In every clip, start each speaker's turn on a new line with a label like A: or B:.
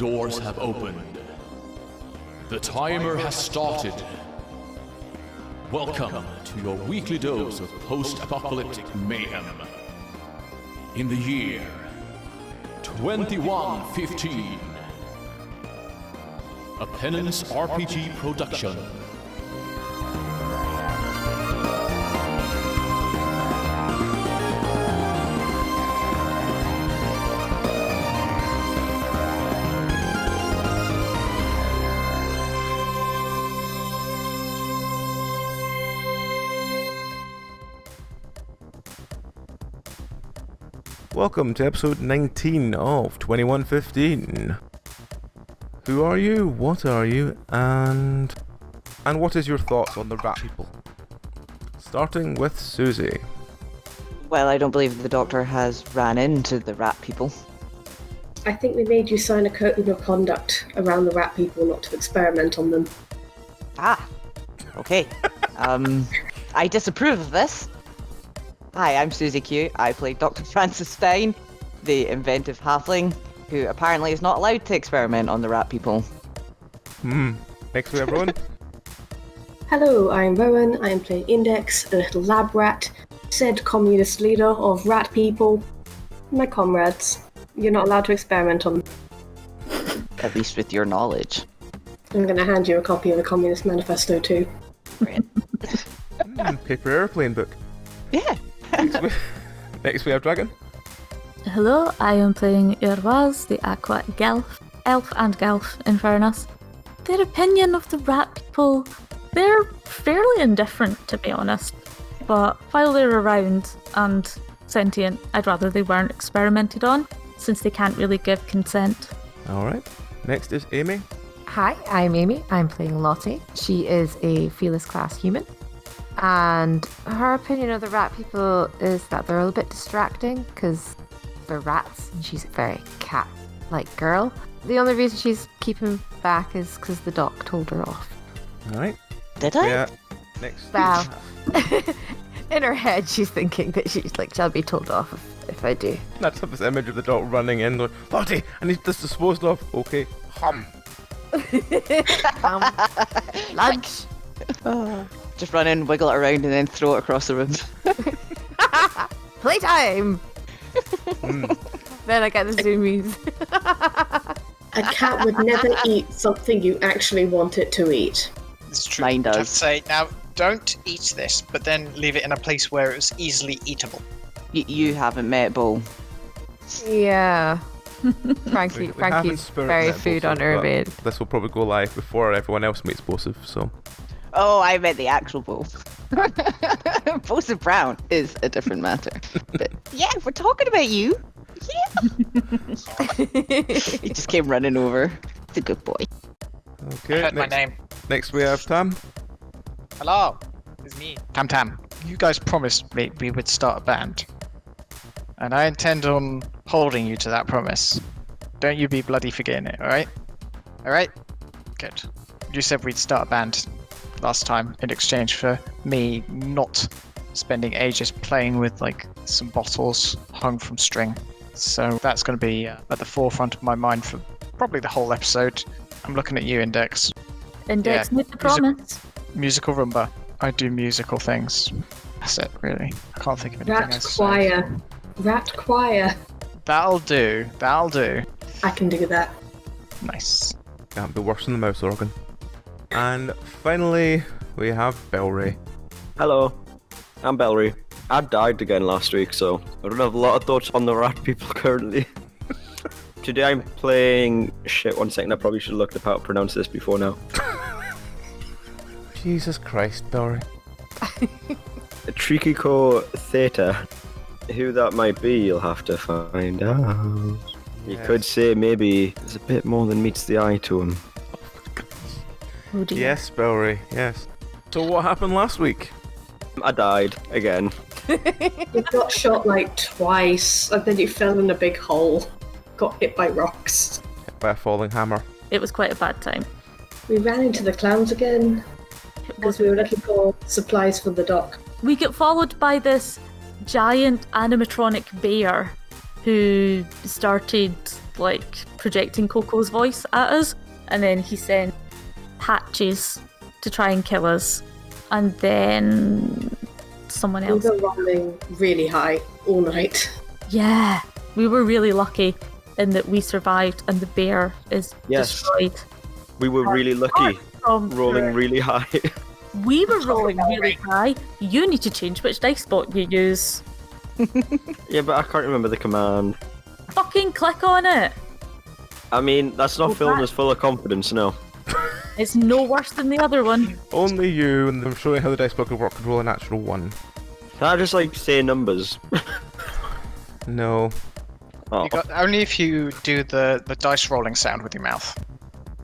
A: doors have opened. The timer has started. Welcome to your weekly dose of post-apocalyptic mayhem. In the year 2115, a Penance RPG production.
B: Welcome to episode 19 of 2115. Who are you? What are you? And what is your thoughts on the rat people? Starting with Susie.
C: Well, I don't believe the doctor has ran into the rat people.
D: I think we made you sign a code of conduct around the rat people not to experiment on them.
C: Ah, okay. I disapprove of this. Hi, I'm Susie Q. I play Dr. Francis Stein, the inventive halfling, who apparently is not allowed to experiment on the rat people.
B: Next we have Rowan.
D: Hello, I'm Rowan. I am playing Index, a little lab rat, said communist leader of rat people. My comrades, you're not allowed to experiment on them.
C: At least with your knowledge.
D: I'm going to hand you a copy of the Communist Manifesto too.
C: Great.
B: Paper airplane book.
C: Yeah.
B: Next we have Dragon.
E: Hello, I am playing Urwaz, the Aqua Gelf, Elf and Gelf in fairness. Their opinion of the rat people, they're fairly indifferent to be honest, but while they're around and sentient, I'd rather they weren't experimented on, since they can't really give consent.
B: Alright, next is Amy.
F: Hi, I'm Amy. I'm playing Lottie. She is a fearless class human. And her opinion of the rat people is that they're a little bit distracting because they're rats and she's a very cat-like girl. The only reason she's keeping back is because the doc told her off.
B: Alright.
C: Did I?
B: Yeah. Next.
F: Well, in her head she's thinking that she's like, she'll be told off if I do.
B: That's this image of the dog running in like, Lottie, I need this disposed of. Okay.
F: Lunch.
C: Just run in, wiggle it around, and then throw it across the room.
F: Playtime! Then I get the zoomies.
D: A cat would never eat something you actually want it to eat.
G: It's true.
C: Mine does.
G: I'd say, now, don't eat this, but then leave it in a place where it's easily eatable.
C: You haven't met Bull.
F: Yeah.
B: We
F: Frankie's
B: haven't spirit
F: very
B: met
F: food
B: Bosif,
F: on her
B: but
F: bed.
B: This will probably go live before everyone else meets Bosif, so.
C: Oh, I meant the actual Bull. Bosif Brown is a different matter. But yeah, we're talking about you. Yeah. He just came running over. He's a good boy.
B: Okay.
G: I heard my name.
B: Next we have Tam.
G: Hello, it's me. Tam. You guys promised me we would start a band. And I intend on holding you to that promise. Don't you be bloody forgetting it, alright? Alright? Good. You said we'd start a band last time in exchange for me not spending ages playing with like some bottles hung from string. So that's going to be at the forefront of my mind for probably the whole episode. I'm looking at you, Index.
E: Index
G: Yeah,
E: made the promise.
G: Musical rumba. I do musical things. That's it, really. I can't think of anything
D: Rat
G: else.
D: choir. Rat choir.
G: That'll do.
D: I can do that.
G: Nice.
B: Can't be worse than the mouse organ. And finally, we have Belray.
H: Hello, I'm Bellery. I died again last week, so I don't have a lot of thoughts on the rat people currently. Today I'm playing... Shit, 1 second, I probably should have looked up how to pronounce this before now.
B: Jesus Christ, Belray.
H: Trikiko Theta. Who that might be, you'll have to find out. You could say maybe there's a bit more than meets the eye to him.
E: Oh dear.
B: Yes, Belray, yes. So what happened last week?
H: I died again.
D: You got shot like twice, and then you fell in a big hole. Got hit by rocks.
B: Hit by a falling hammer.
E: It was quite a bad time.
D: We ran into the clowns again because we were looking for supplies for the dock.
E: We get followed by this giant animatronic bear who started like projecting Coco's voice at us, and then he sent Patches to try and kill us, and then someone else.
D: We were rolling really high all night.
E: Yeah, we were really lucky in that we survived and the bear is
H: Yes.
E: destroyed.
H: We were really lucky,
E: From
H: rolling really high.
E: We were rolling really high. You need to change which dice spot you use.
H: Yeah, but I can't remember the command.
E: Fucking click on it.
H: I mean, that's not
E: Well,
H: filling
E: that-
H: us full of confidence, no.
E: It's no worse than the other one.
B: Only you, and I'm showing how the dice block will work, could roll a natural 1.
H: Can I just, like, say numbers?
B: No.
H: Oh,
G: You got only if you do the dice rolling sound with your mouth.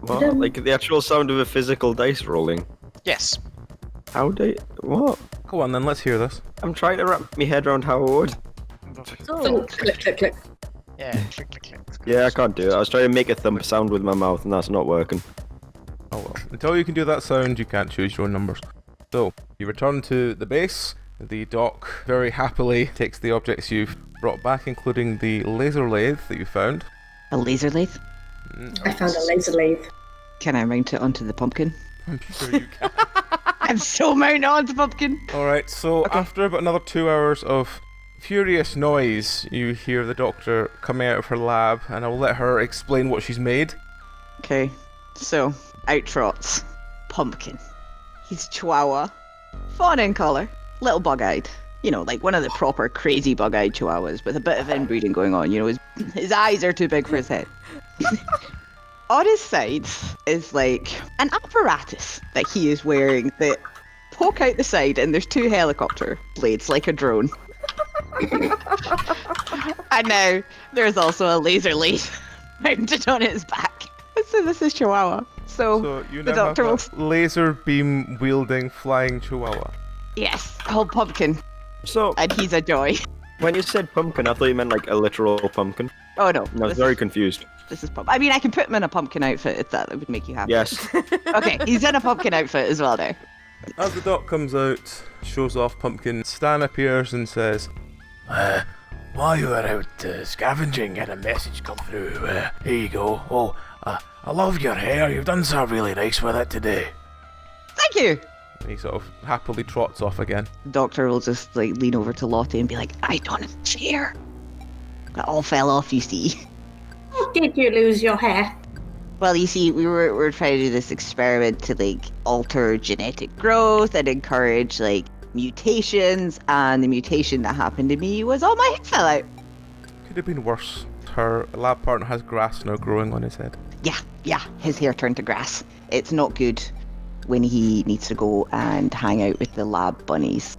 H: what? Like, the actual sound of a physical dice rolling?
G: Yes.
H: How do you... What?
B: Go on then, let's hear this.
H: I'm trying to wrap my head around how I would.
E: So,
D: Click, click, click.
G: Yeah. Click, click, click.
H: Yeah, I can't do it. I was trying to make a thump sound with my mouth, and that's not working.
B: Oh well. Until you can do that sound, you can't choose your own numbers. So, you return to the base. The doc very happily takes the objects you've brought back, including the laser lathe that you found.
C: A laser lathe?
D: I found a laser lathe.
C: Can I mount it onto the pumpkin?
B: I'm sure you can.
C: I'm so mounting it onto the pumpkin.
B: Alright, so after about another 2 hours of furious noise, you hear the doctor coming out of her lab, and I'll let her explain what she's made.
C: Okay, so out trots Pumpkin. He's Chihuahua, fawn in colour, little bug-eyed. You know, like one of the proper crazy bug-eyed Chihuahuas with a bit of inbreeding going on. You know, his eyes are too big for his head. On his sides is like an apparatus that he is wearing that poke out the side, and there's 2 helicopter blades like a drone. And now there's also a laser lathe mounted on his back. So this is Chihuahua. So
B: You
C: the
B: now
C: doctor will.
B: have a laser beam wielding flying chihuahua.
C: Yes, called Pumpkin,
H: So,
C: and he's a joy.
H: when you said pumpkin, I thought you meant, like, a literal pumpkin.
C: Oh no,
H: And I was
C: this,
H: very confused.
C: this is I mean, I can put him in a pumpkin outfit if that would make you happy.
H: Yes.
C: Okay, he's in a pumpkin outfit as well now.
B: As the doc comes out, shows off Pumpkin, Stan appears and says,
A: While you were out scavenging, had a message come through. Here you go. Oh, I love your hair. You've done so really nice with it today.
C: Thank you.
B: and he sort of happily trots off again.
C: The doctor will just like lean over to Lottie and be like, I don't have a chair. That all fell off, you see.
D: Did you lose your hair?
C: Well, you see, we were trying to do this experiment to like alter genetic growth and encourage like mutations, and the mutation that happened to me was all my hair fell out.
B: Could have been worse. Her lab partner has grass now growing on his head.
C: Yeah, his hair turned to grass. It's not good when he needs to go and hang out with the lab bunnies.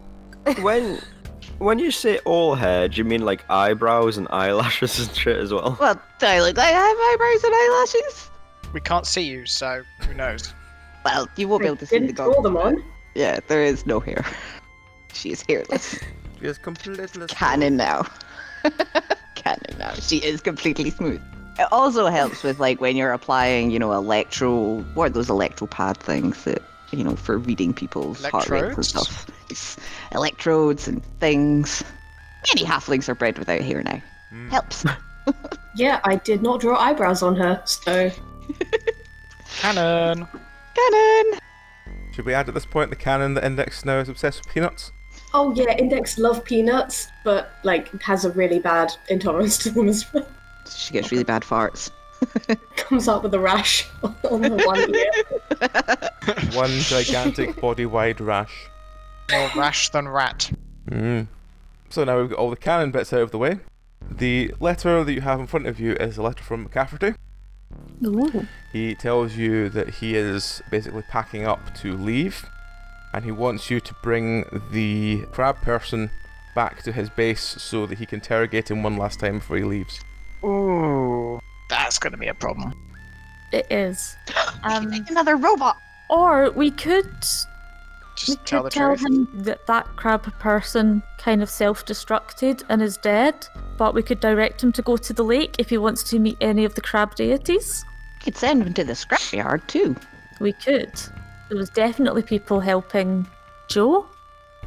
H: When you say all hair, do you mean like eyebrows and eyelashes and shit as well?
C: Well, do I look like I have eyebrows and eyelashes?
G: We can't see you, so who knows?
C: Well, you won't be able to see the
D: Didn't draw them on.
C: Yeah, there is no hair. She is hairless.
B: She is completely
C: Canon now. Canon now. She is completely smooth. It also helps with like when you're applying, what are those electropad things that, for reading people's heart rates and
G: Electrodes?
C: stuff. It's electrodes and things. Many halflings are bred without hair now. Helps.
D: Yeah, I did not draw eyebrows on her, so
G: Cannon!
C: Canon!
B: Should we add at this point the canon that Index now is obsessed with peanuts?
D: oh yeah, Index love peanuts, but like has a really bad intolerance to them as well.
C: She gets really bad farts.
D: Comes out with a rash on her one ear.
B: One gigantic body-wide rash.
G: More rash than rat.
B: So now we've got all the canon bits out of the way. The letter that you have in front of you is a letter from McCafferty.
E: Ooh.
B: He tells you that he is basically packing up to leave, and he wants you to bring the crab person back to his base so that he can interrogate him one last time before he leaves.
G: Ooh, that's gonna be a problem.
E: It is.
C: Like another robot!
E: Or we could
G: Just tell the
E: tell
G: truth.
E: him that crab person kind of self-destructed and is dead, but we could direct him to go to the lake if he wants to meet any of the crab deities.
C: You could send him to the scrapyard too.
E: We could. There was definitely people helping Joe.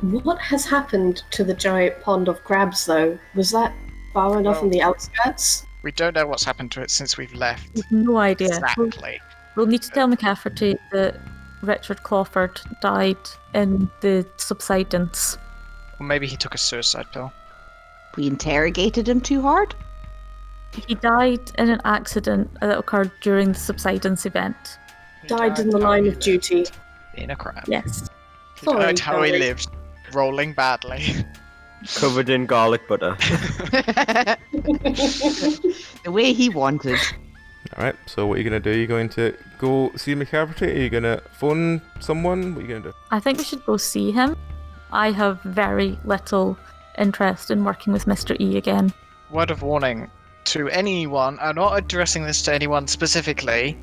D: What has happened to the giant pond of crabs though? Was that far enough on the outskirts?
G: We don't know what's happened to it since we've left.
E: We've no idea.
G: Exactly.
E: We'll need to tell McCafferty that Richard Clawford died in the subsidence.
G: Or maybe he took a suicide pill.
C: We interrogated him too hard?
E: He died in an accident that occurred during the subsidence event.
D: Died in the line of duty.
G: In a crab.
E: Yes.
G: He
D: Sorry,
G: died how he
D: Charlie.
G: lived. Rolling badly.
H: Covered in garlic butter.
C: The way he wanted.
B: Alright, so what are you going to do? Are you going to go see McCafferty? Are you going to phone someone? What are you going to do?
E: I think we should go see him. I have very little interest in working with Mr. E again.
G: Word of warning to anyone, I'm not addressing this to anyone specifically,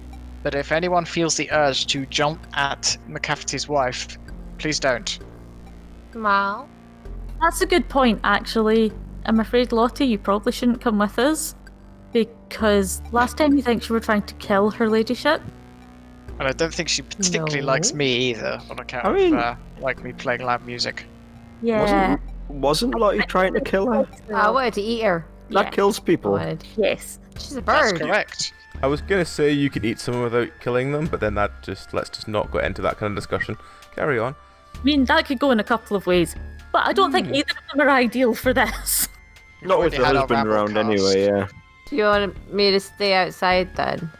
G: but if anyone feels the urge to jump at McCafferty's wife, please don't.
F: Mal.
E: That's a good point, actually. I'm afraid, Lottie, you probably shouldn't come with us. Because last time you think you were trying to kill her ladyship.
G: And I don't think she particularly likes me either, on account
H: I mean-
G: of like me playing loud music.
E: Yeah.
H: Wasn't Lottie trying to kill her?
F: I wanted to eat her.
H: That
E: Yeah.
H: kills
F: I
H: people.
F: wanted.
E: Yes.
F: She's a
G: That's
F: bird.
G: correct.
B: I was going to say you could eat someone without killing them, but then let's just not go into that kind of discussion. Carry on.
E: I mean, that could go in a couple of ways. But I don't think either of them are ideal for this.
H: Not with
G: Already
H: the
G: had our
H: husband
G: rabble
H: around
G: cast.
H: anyway, yeah.
F: Do you want me to stay outside then?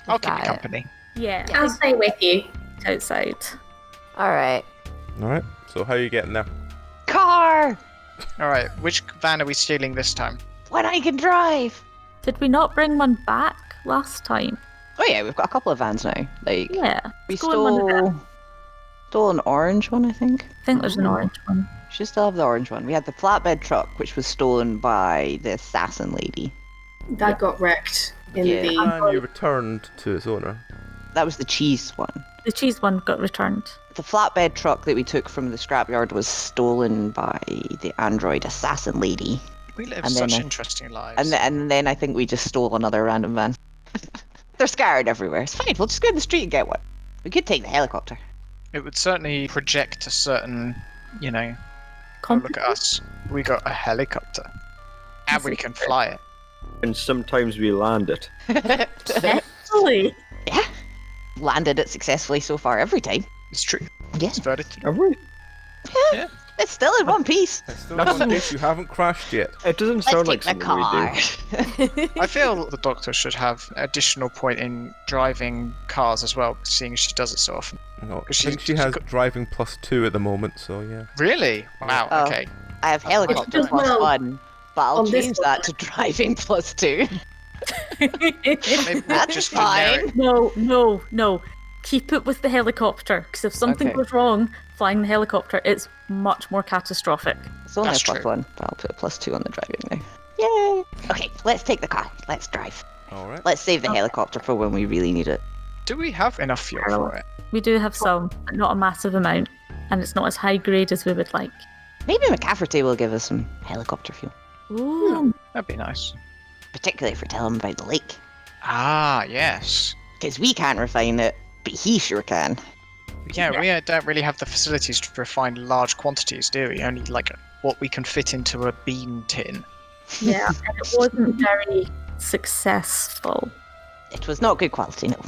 G: I'll
F: Is
G: keep you
F: that it?
G: company.
E: Yeah.
D: I'll stay with you.
E: Outside.
F: Alright.
B: Alright, so how are you getting there?
C: Car!
G: Alright, which van are we stealing this time?
C: When I can drive!
E: Did we not bring one back last time?
C: Oh yeah, we've got a couple of vans now. Like,
E: Yeah.
C: we
E: go in one of them.
C: stole an orange one, I think.
E: I think there's an orange one.
C: We should still have the orange one. We had the flatbed truck, which was stolen by the assassin lady.
D: That got wrecked in
C: Yeah.
D: the.
B: And you returned to its owner.
C: That was the cheese one.
E: The cheese one got returned.
C: The flatbed truck that we took from the scrapyard was stolen by the android assassin lady.
G: We live
C: And then
G: such
C: I-
G: interesting lives.
C: And then I think we just stole another random van. They're scattered everywhere. It's fine. We'll just go in the street and get one. We could take the helicopter.
G: It would certainly project a certain, oh, look at us. We got a helicopter. And we can fly it.
H: And sometimes we land it.
E: Actually.
C: Yeah. Landed it successfully so far every time.
G: It's true.
C: Yeah.
G: It's very true.
H: Have we?
G: Yeah.
C: It's still in one piece.
B: It's still one case you haven't crashed yet.
H: It doesn't
C: Let's
H: sound
C: take
H: like
C: the
H: something we do.
C: car.
G: I feel the doctor should have additional point in driving cars as well, seeing as she does it so often.
B: No, I
G: 'Cause
B: think
G: she's-
B: she has
G: she's got-
B: driving +2 at the moment, so yeah.
G: Really? Wow,
C: Oh.
G: okay.
C: I have helicopter
D: Just
C: plus
D: well,
C: 1, but I'll
D: on this
C: change that to driving plus 2.
G: Maybe
C: That's
G: just
C: fine.
G: generic.
E: No. Keep it with the helicopter, because if something
C: Okay.
E: goes wrong flying the helicopter, it's much more catastrophic.
C: It's only
G: That's
C: a plus
G: true.
C: 1, but I'll put a plus 2 on the driving now. Yay! Okay, let's take the car. Let's drive.
B: Alright.
C: Let's save the helicopter for when we really need it.
G: Do we have enough fuel for it?
E: We do have some, but not a massive amount, and it's not as high grade as we would like.
C: Maybe McCafferty will give us some helicopter fuel,
E: Ooh.
G: That'd be nice.
C: particularly if we tell him about the lake.
G: Ah, yes.
C: Because we can't refine it, but he sure can.
G: Yeah, we don't really have the facilities to refine large quantities, do we? Only like what we can fit into a bean tin.
E: Yeah, and it wasn't very successful.
C: It was not good quality, no.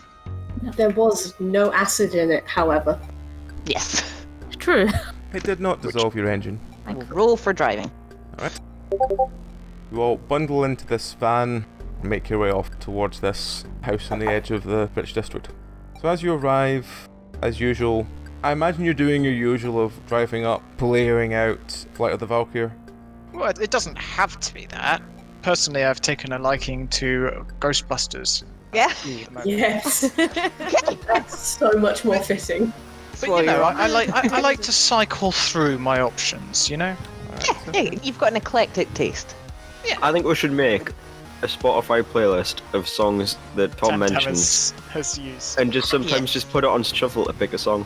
D: There was no acid in it, however.
C: Yes.
E: True.
B: It did not dissolve your engine.
C: We'll roll for driving.
B: You all bundle into this van and make your way off towards this house on the edge of the British district. So as you arrive, as usual, I imagine you're doing your usual of driving up, blaring out Flight of the Valkyrie.
G: Well, it doesn't have to be that. Personally, I've taken a liking to Ghostbusters.
C: Yeah.
G: at the moment.
D: Yes. That's so much more fitting.
G: But you know, I like to cycle through my options, you know?
C: Yeah, you've got an eclectic taste.
H: I think we should make a Spotify playlist of songs that Tom mentions,
G: has used.
H: and just sometimes just put it on shuffle to pick a song.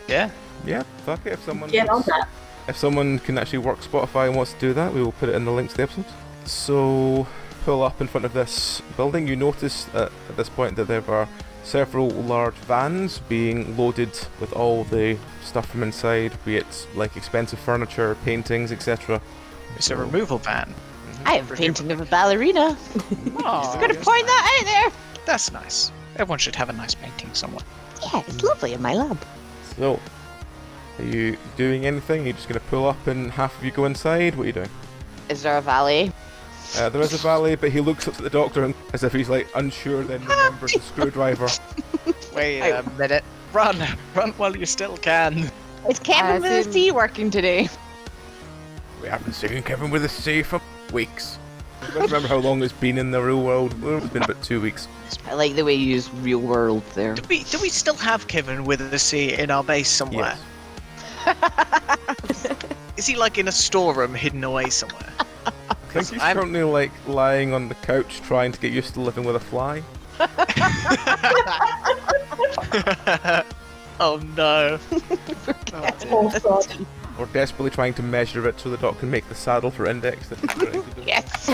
G: Yeah.
B: Yeah, fuck it.
D: Get on that.
B: If someone can actually work Spotify and wants to do that, we will put it in the links to the episodes. So, pull up in front of this building. You notice at this point that there are several large vans being loaded with all the stuff from inside, be it like expensive furniture, paintings, etc.
G: It's a removal van.
C: I have a painting of a ballerina.
G: Oh,
C: Just gonna point that out there.
G: That's nice. Everyone should have a nice painting somewhere.
C: Yeah, it's lovely in my lab.
B: So, are you doing anything? Are you just going to pull up and half of you go inside? What are you doing?
C: Is there a valet?
B: There is a valet, but he looks up at the doctor and, as if he's like unsure, then remembers the screwdriver.
G: Wait a minute. Run while you still can.
C: Is Kevin with his tea working today?
A: We haven't seen Kevin with a C for weeks.
B: I don't remember how long it's been in the real world. Well, it's been about 2 weeks.
C: I like the way you use real world there.
G: Do we still have Kevin with a C in our base somewhere?
B: Yes.
G: Is he like in a storeroom hidden away somewhere?
B: I think he's currently like lying on the couch trying to get used to living with a fly.
G: Oh no.
D: Oh god.
B: Or desperately trying to measure it so the doc can make the saddle for Index. That he's ready to do.
C: Yes.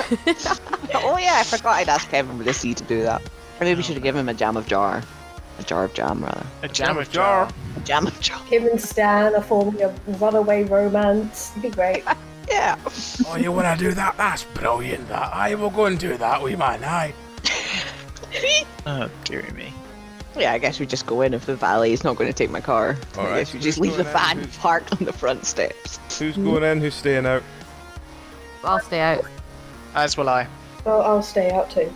C: Oh yeah, I forgot I'd asked Kevin with a C to do that. Or maybe we should have given him a jam of jar. A jar of jam, rather.
G: A jam of jar.
C: A jam of jar.
D: Kim and Stan are forming a runaway romance. It'd be great.
C: Yeah.
A: Oh, you want to do that? That's brilliant, that. I will go and do that, we might, aye.
G: Oh, dearie me.
C: Yeah, I guess we just go in if the valet's not going to take my car.
B: All
C: I
B: right,
C: guess we
B: so
C: just
B: who's
C: leave the
B: going in?
C: van
B: Who's-
C: parked on the front steps.
B: Who's going in? Who's staying out?
F: I'll stay out.
G: As will I.
D: Well, I'll stay out too.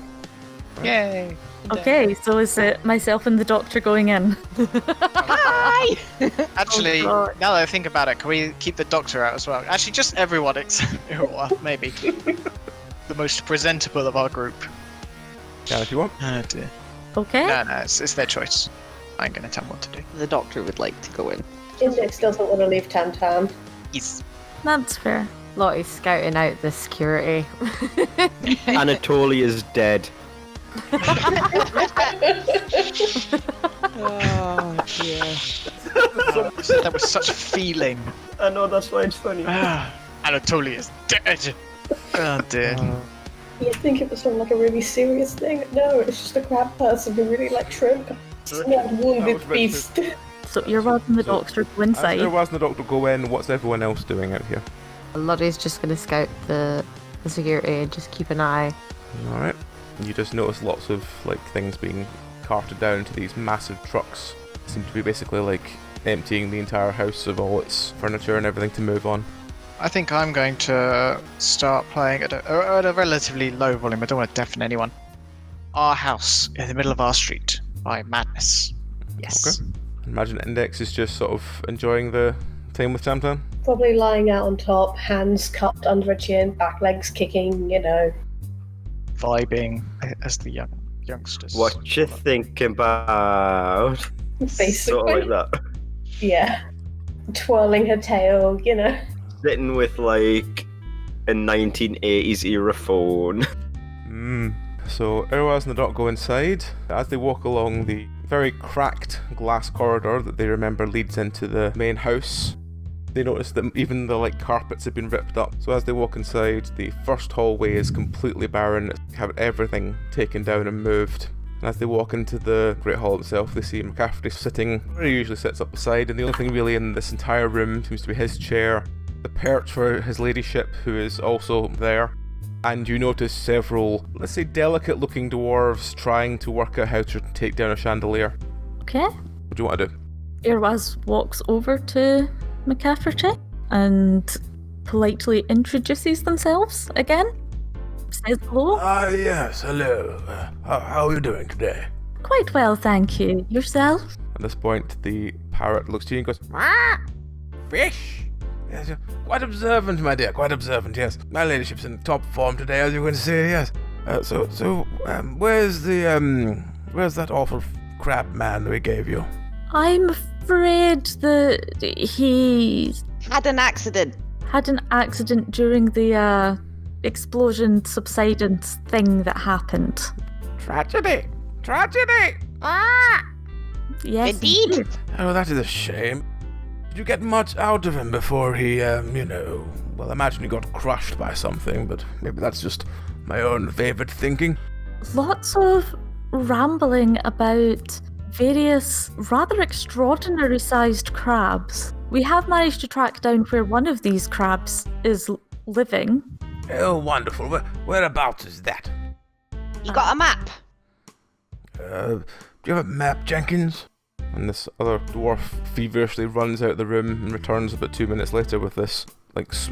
G: Yay.
E: Okay, so is it myself and the doctor going in?
C: Hi!
G: Actually,
E: Oh, God.
G: now that I think about it, can we keep the doctor out as well? Actually, just everyone except maybe. The most presentable of our group.
B: Yeah, if you want.
G: Oh dear.
E: Okay.
G: No, it's their choice. I ain't gonna tell them what to do.
C: The doctor would like to go in.
D: Index doesn't want to leave Tam Tam.
G: Yes.
E: That's fair.
F: Lottie's scouting out the security.
H: Anatolia's dead.
C: Oh dear.
G: That was such feeling.
H: I know, that's why it's funny.
G: Anatolia's dead. Oh dear.
D: You'd think it was from like a really serious thing. No, it's just a crab person who really likes shrimp. Small wounded beast.
E: So you're welcome the
B: So,
E: doctor go
B: As
E: inside.
B: there was the doctor go in, what's everyone else doing out here?
F: Lottie's just going to scout the security and just keep an eye.
B: Alright. You just notice lots of like things being carted down into these massive trucks. Seem to be basically like emptying the entire house of all its furniture and everything to move on.
G: I think I'm going to start playing at a relatively low volume. I don't want to deafen anyone. Our house in the middle of our street by Madness. Yes.
B: Okay. Imagine Index is just sort of enjoying the time with Tam Tam.
D: Probably lying out on top, hands cupped under a chin, back legs kicking, you know.
G: Vibing as the youngsters.
H: What you think about?
D: Basically.
H: Sort of like that.
D: Yeah. Twirling her tail, you know.
H: Sitting with like a 1980s era phone.
B: So Irwaz and the doc go inside. As they walk along the very cracked glass corridor that they remember leads into the main house, they notice that even the like carpets have been ripped up. So as they walk inside, the first hallway is completely barren. They have everything taken down and moved. And as they walk into the Great Hall itself, they see McCafferty sitting where he usually sits up beside, and the only thing really in this entire room seems to be his chair, the perch for his ladyship, who is also there. And you notice several, let's say, delicate-looking dwarves trying to work out how to take down a chandelier.
E: Okay.
B: What do you want to do?
E: Irwaz walks over to McCafferty and politely introduces themselves again. Says hello.
A: Ah, yes, hello. How are you doing today?
E: Quite well, thank you. Yourself?
B: At this point, the parrot looks to you and goes,
A: Fish? Yes, you're quite observant, my dear, quite observant, yes. My ladyship's in top form today, as you're going to see, yes. Where's that awful crab man that we gave you?
E: I'm afraid that he
C: Had an accident.
E: had an accident during the explosion subsidence thing that happened.
A: Tragedy! Tragedy!
E: Yes,
C: Indeed.
A: Oh, that is a shame. Did you get much out of him before he, well, I imagine he got crushed by something, but maybe that's just my own favourite thinking.
E: Lots of rambling about various rather extraordinary sized crabs. We have managed to track down where one of these crabs is living.
A: Oh, wonderful. Whereabouts is that?
C: You got a map?
A: Do you have a map, Jenkins?
B: And this other dwarf feverishly runs out the room and returns about 2 minutes later with this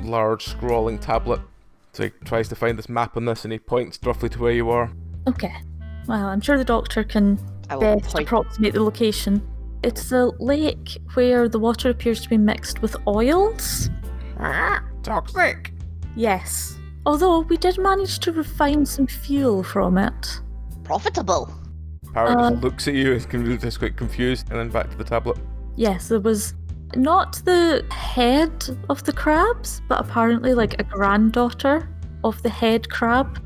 B: large scrawling tablet. So he tries to find this map on this and he points roughly to where you are.
E: Okay. Well, I'm sure the doctor can
C: I will
E: best
C: point.
E: approximate the location. It's the lake where the water appears to be mixed with oils.
A: Toxic.
E: Yes. Although we did manage to refine some fuel from it.
C: Profitable.
B: Parrot just looks at you and is quite confused, and then back to the tablet.
E: Yes, there was not the head of the crabs, but apparently like a granddaughter of the head crab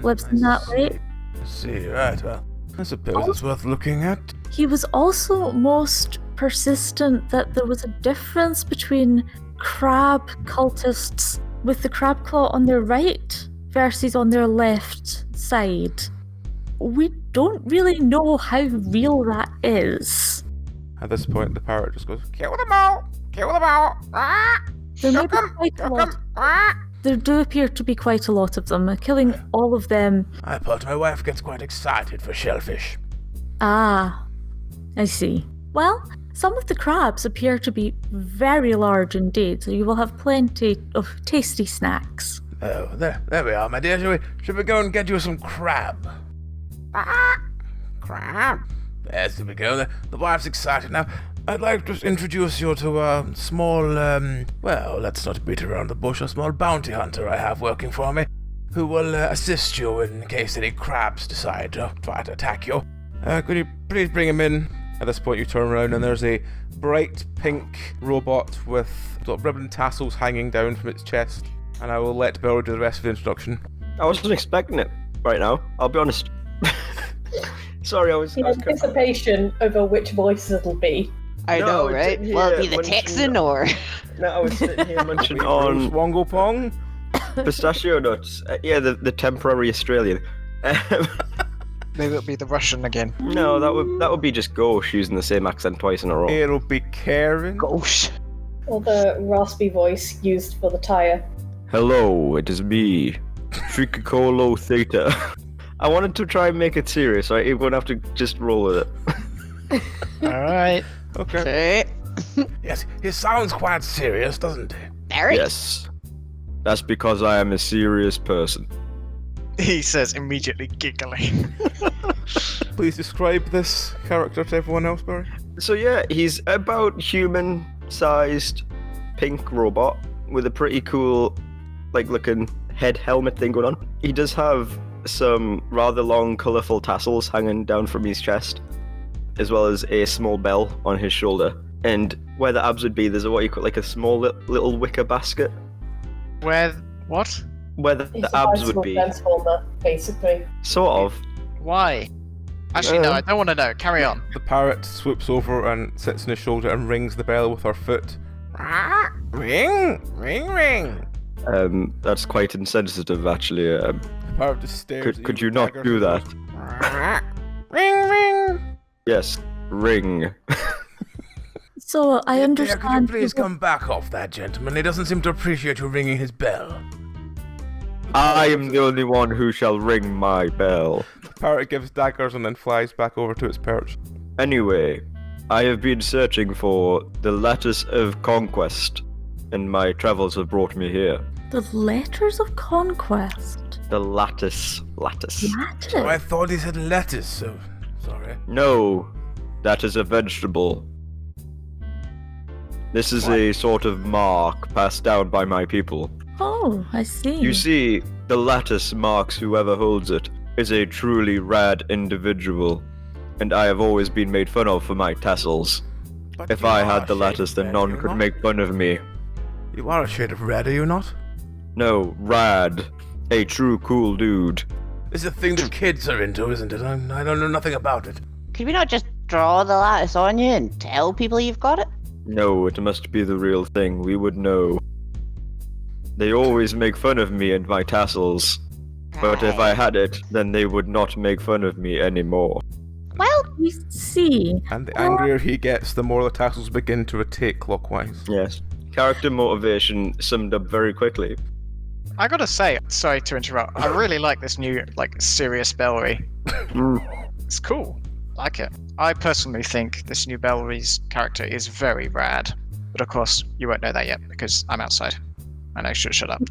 E: lives in that lake.
A: I see, right, well, I suppose it's worth looking at.
E: He was also most persistent that there was a difference between crab cultists with the crab claw on their right versus on their left side. We don't really know how real that is.
B: At this point, the parrot just goes, "Kill them all! Kill them all!
E: There may be quite a lot. There do appear to be quite a lot of them. Killing all of them.
A: I thought my wife gets quite excited for shellfish.
E: Ah, I see. Well, some of the crabs appear to be very large indeed, so you will have plenty of tasty snacks.
A: Oh, there we are, my dear. Should we go and get you some crab? Crab. There we go. The wife's excited now. I'd like to introduce you to a small, well, let's not beat around the bush, a small bounty hunter I have working for me, who will assist you in case any crabs decide to try to attack you. Could you please bring him in? At this point, you turn around and there's a bright pink robot with sort of ribbon tassels hanging down from its chest. And I will let Bill do the rest of the introduction.
H: I wasn't expecting it right now, I'll be honest. Sorry, I was
D: In anticipation over which voice it'll be.
C: I
H: No,
C: know,
H: it's
C: right?
H: in here,
C: Will it be the
H: munching
C: Texan or?
H: No, I was sitting here munching
B: On
H: on
B: Wongo Pong?
H: pistachio nuts. Yeah, the temporary Australian.
G: Maybe it'll be the Russian again.
H: No, that would be just gauche using the same accent twice in a row.
B: It'll be Karen.
G: Gosh.
D: Or the raspy voice used for the tyre.
H: Hello, it is me, Tricolo Theta. I wanted to try and make it serious, so you're gonna have to just roll with it.
G: Alright.
B: Okay.
C: Okay.
A: Yes, he sounds quite serious, doesn't he?
C: Very.
H: Yes. That's because I am a serious person.
G: He says, immediately giggling.
B: Please describe this character to everyone else, Barry.
H: So yeah, he's about human-sized pink robot with a pretty cool, looking head helmet thing going on. He does have some rather long, colourful tassels hanging down from his chest, as well as a small bell on his shoulder. And where the abs would be, there's what you call a small little wicker basket.
G: Where? What?
H: Where the
D: It's a
H: abs would
D: bicycle
H: be.
D: transformer, basically.
H: Sort of.
G: Why? Actually, no, I don't want to know. Carry on.
B: The parrot swoops over and sits on his shoulder and rings the bell with her foot. Ring! Ring, ring!
H: That's quite insensitive, actually.
B: The parrot just stares at
H: Could you not
B: daggers
H: do
B: and
H: that?
B: Ring, ring!
H: Yes, ring.
E: So I
A: Dear,
E: understand.
A: could you please come back off that gentleman? He doesn't seem to appreciate you ringing his bell.
H: I am the only one who shall ring my bell.
B: The parrot gives daggers and then flies back over to its perch.
H: Anyway, I have been searching for the Lattice of Conquest, and my travels have brought me here.
E: The letters of conquest.
H: The Lattice. Lattice.
E: Lattice.
A: Oh, I thought he said lettuce, so sorry.
H: No, that is a vegetable. This is a sort of mark passed down by my people.
E: Oh, I see.
H: You see, the lattice marks whoever holds it is a truly rad individual, and I have always been made fun of for my tassels.
A: But
H: If
A: you
H: I
A: are
H: had the
A: a shade
H: lattice,
A: of
H: then
A: red,
H: none
A: are you
H: could
A: not?
H: make fun of me.
A: You are a shade of red, are you not?
H: No, rad. A true cool dude.
A: It's a thing that kids are into, isn't it? I don't know nothing about it.
C: Could we not just draw the lattice on you and tell people you've got it?
H: No, it must be the real thing. We would know. They always make fun of me and my tassels. But if I had it, then they would not make fun of me anymore.
C: Well,
E: We see.
B: And the angrier he gets, the more the tassels begin to rotate clockwise.
H: Yes. Character motivation summed up very quickly.
G: I gotta say, sorry to interrupt, I really like this new, serious Bellry. It's cool. Like it. I personally think this new Bellry's character is very rad. But of course, you won't know that yet because I'm outside. And I should shut up.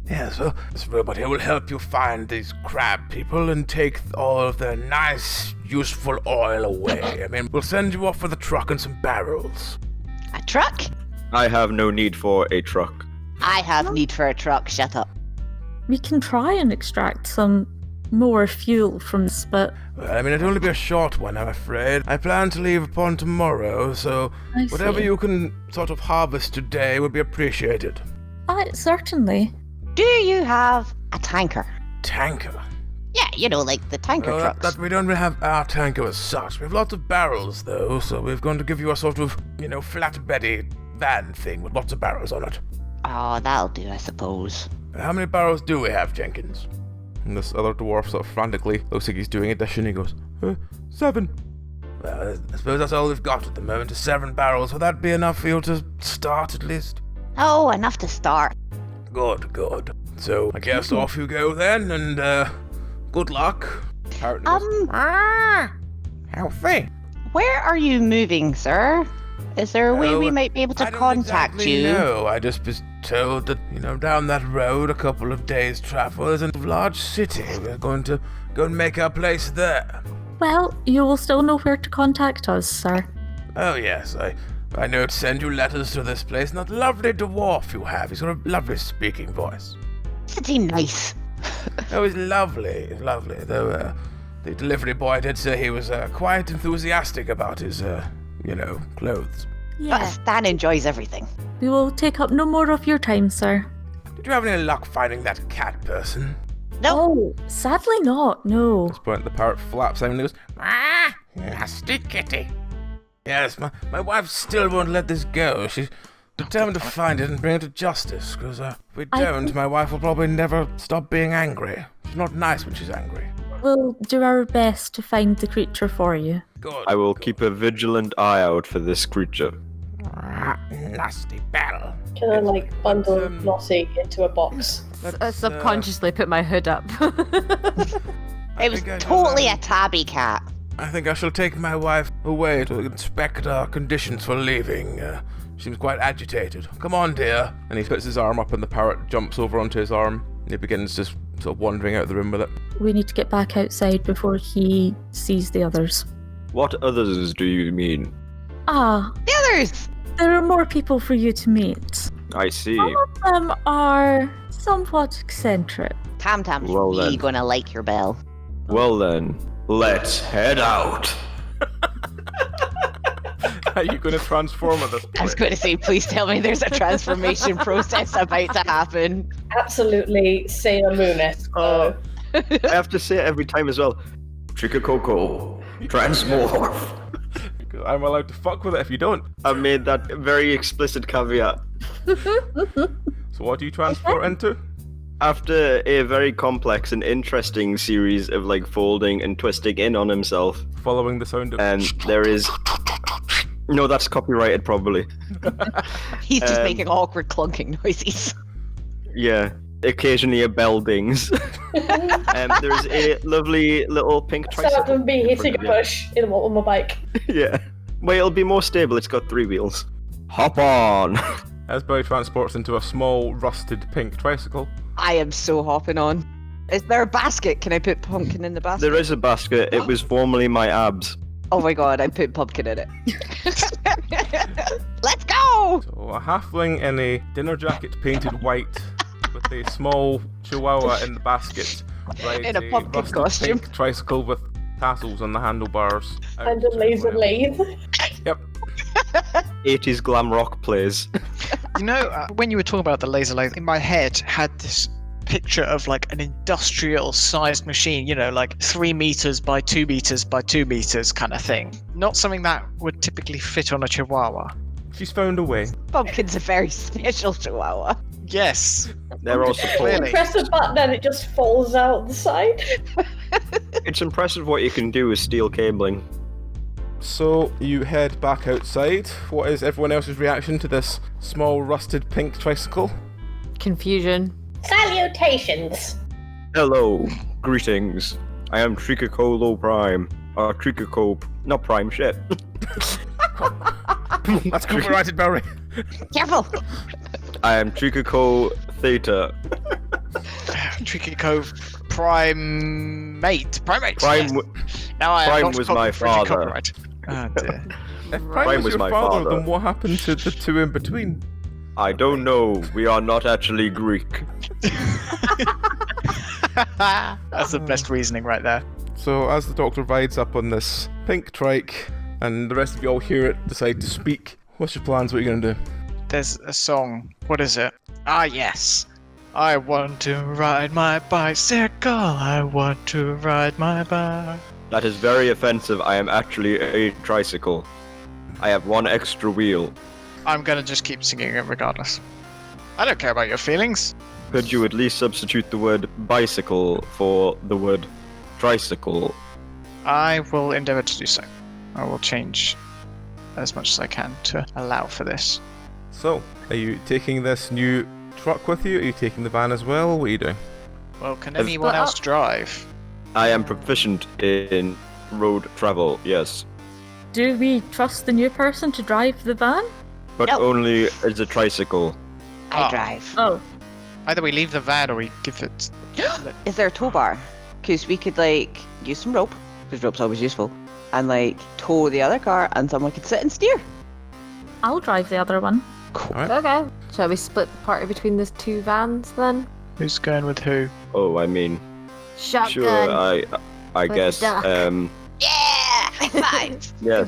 A: Yes, well, this robot here will help you find these crab people and take all of their nice, useful oil away. I mean, we'll send you off with a truck and some barrels.
C: A truck?
H: I have no need for a truck.
C: I have need for a truck. Shut up.
E: We can try and extract some more fuel from this, but
A: Well, I mean, it'll only be a short one, I'm afraid. I plan to leave upon tomorrow, so
E: I
A: whatever
E: see.
A: you can sort of harvest today would be appreciated.
E: Certainly.
C: Do you have a tanker?
A: Tanker?
C: Yeah, like the tanker
A: Well,
C: trucks.
A: we don't really have our tanker as such. We have lots of barrels, though, so we're going to give you a sort of, flatbeddy van thing with lots of barrels on it.
C: Oh, that'll do, I suppose.
A: How many barrels do we have, Jenkins?
B: And this other dwarf sort of frantically looks like he's doing addition. He goes, 7.
A: Well, I suppose that's all we've got at the moment, is 7 barrels. Will that be enough for you to start, at least?
C: Oh, enough to start.
A: Good. So, I guess off you go then, and, good luck. Apparently healthy.
C: Where are you moving, sir? Is there a way we might be able to
A: I don't
C: contact
A: exactly
C: you?
A: know. I just was told that, down that road, a couple of days' travel, is a large city. We're going to go and make our place there.
E: Well, you will still know where to contact us, sir.
A: Oh, yes, I know to send you letters to this place, and that lovely dwarf you have. He's got a lovely speaking voice.
C: Isn't he nice?
A: Oh, he's lovely, though, the delivery boy did say he was, quite enthusiastic about his, clothes.
C: But
E: Yeah.
C: Stan enjoys everything.
E: We will take up no more of your time, sir.
A: Did you have any luck finding that cat person?
C: No,
E: Oh, sadly not, no.
B: At this point, the parrot flaps out and he goes,
A: Nasty kitty. Yes, my wife still won't let this go. She's determined to find it and bring it to justice, because if we don't, my wife will probably never stop being angry. She's not nice when she's angry.
E: We'll do our best to find the creature for you.
A: Good.
H: I will keep a vigilant eye out for this creature.
A: Nasty battle.
D: Can I bundle
A: um,
D: Lottie into a box?
F: Subconsciously put my hood up.
C: it was totally a tabby cat.
A: I think I shall take my wife away to inspect our conditions for leaving. She seems quite agitated. Come on, dear.
B: and he puts his arm up and the parrot jumps over onto his arm. And he begins just sort of wandering out of the room with it.
E: We need to get back outside before he sees the others.
H: What others do you mean?
E: Ah,
C: The others!
E: there are more people for you to meet.
H: I see.
E: Some of them are somewhat eccentric.
C: Tam Tam's
H: Well,
C: really
H: then.
C: gonna like your bell.
H: Well then, let's head out.
B: Are you going to transform at this point?
C: I was going to say, please tell me there's a transformation process about to happen.
D: Absolutely Sailor Moon-esque.
H: I have to say it every time as well. Trick-a-coco, transmorph.
B: I'm allowed to fuck with it if you don't.
H: I've made that very explicit caveat.
B: So what do you transport into?
H: After a very complex and interesting series of folding and twisting in on himself,
B: Following the sound of...
H: and there is... No, that's copyrighted probably.
C: He's just making awkward clunking noises.
H: Yeah, occasionally a bell dings. There's a lovely little pink
D: Sound
H: tricycle.
D: of me hitting a bush on my bike.
H: Yeah. Well, it'll be more stable, it's got 3 wheels. Hop on!
B: As Bowie transports into a small, rusted pink tricycle.
C: I am so hopping on. Is there a basket? Can I put pumpkin in the basket?
H: There is a basket, it was formerly my abs.
C: Oh my god, I put pumpkin in it. Let's go!
B: So a halfling in a dinner jacket painted white with a small chihuahua in the basket rides
C: In a pumpkin
B: rusted
C: costume.
B: pink tricycle with tassels on the handlebars. out
D: And a
B: to
D: laser
B: everyone else.
D: lathe.
B: Yep.
H: 80s glam rock plays.
G: When you were talking about the laser lathe, in my head had this picture of an industrial-sized machine, 3 meters by 2 meters by 2 meters kind of thing. Not something that would typically fit on a chihuahua.
B: She's found a way.
C: Pumpkin's a very special chihuahua.
G: Yes.
H: They're also
G: Clearly.
D: Press a button and it just falls out the side.
H: It's impressive what you can do with steel cabling.
B: So you head back outside. What is everyone else's reaction to this small rusted pink tricycle?
F: Confusion.
I: Salutations.
H: Hello, greetings. I am Tricacolo Prime. Tricaco, not Prime, shit.
A: That's copyrighted, Barry.
C: Careful!
H: I am Tricaco Theta.
G: Tricky Primate.
H: Prime,
G: Now I am
H: Prime
G: not
H: was my
G: infringing
H: father.
G: copyright. Oh dear.
B: If Prime
H: Prime
B: was
H: was
B: your
H: my
B: father,
H: father.
B: then what happened to the two in between?
H: I don't know. We are not actually Greek.
G: That's the best reasoning right there.
B: So as the Doctor rides up on this pink trike, and the rest of you all hear it, decide to speak. What's your plans? What are you gonna do?
G: There's a song. What is it? Ah, yes. I want to ride my bicycle. I want to ride my bike.
H: That is very offensive. I am actually a tricycle. I have one extra wheel.
G: I'm gonna just keep singing it regardless. I don't care about your feelings.
H: Could you at least substitute the word bicycle for the word tricycle?
G: I will endeavour to do so. I will change as much as I can to allow for this.
B: So, are you taking this new truck with you? Are you taking the van as well? What are you doing?
G: Well, can
H: As-
G: anyone else drive?
H: I am proficient in road travel, yes.
E: Do we trust the new person to drive the van?
H: But
C: No.
H: only as a tricycle.
C: I
G: Oh.
C: drive.
E: Oh,
G: Either we leave the van or we give it.
C: Is there a tow bar? Because we could, like, use some rope, because rope's always useful, and, like, tow the other car, and someone could sit and steer.
E: I'll drive the other one.
B: Alright.
F: Okay. Shall we split the party between those two vans then?
G: Who's going with who?
H: Oh, I mean,
F: Shotgun.
H: sure, I
F: With
H: guess,
F: duck.
C: Yeah! High five!
H: yeah,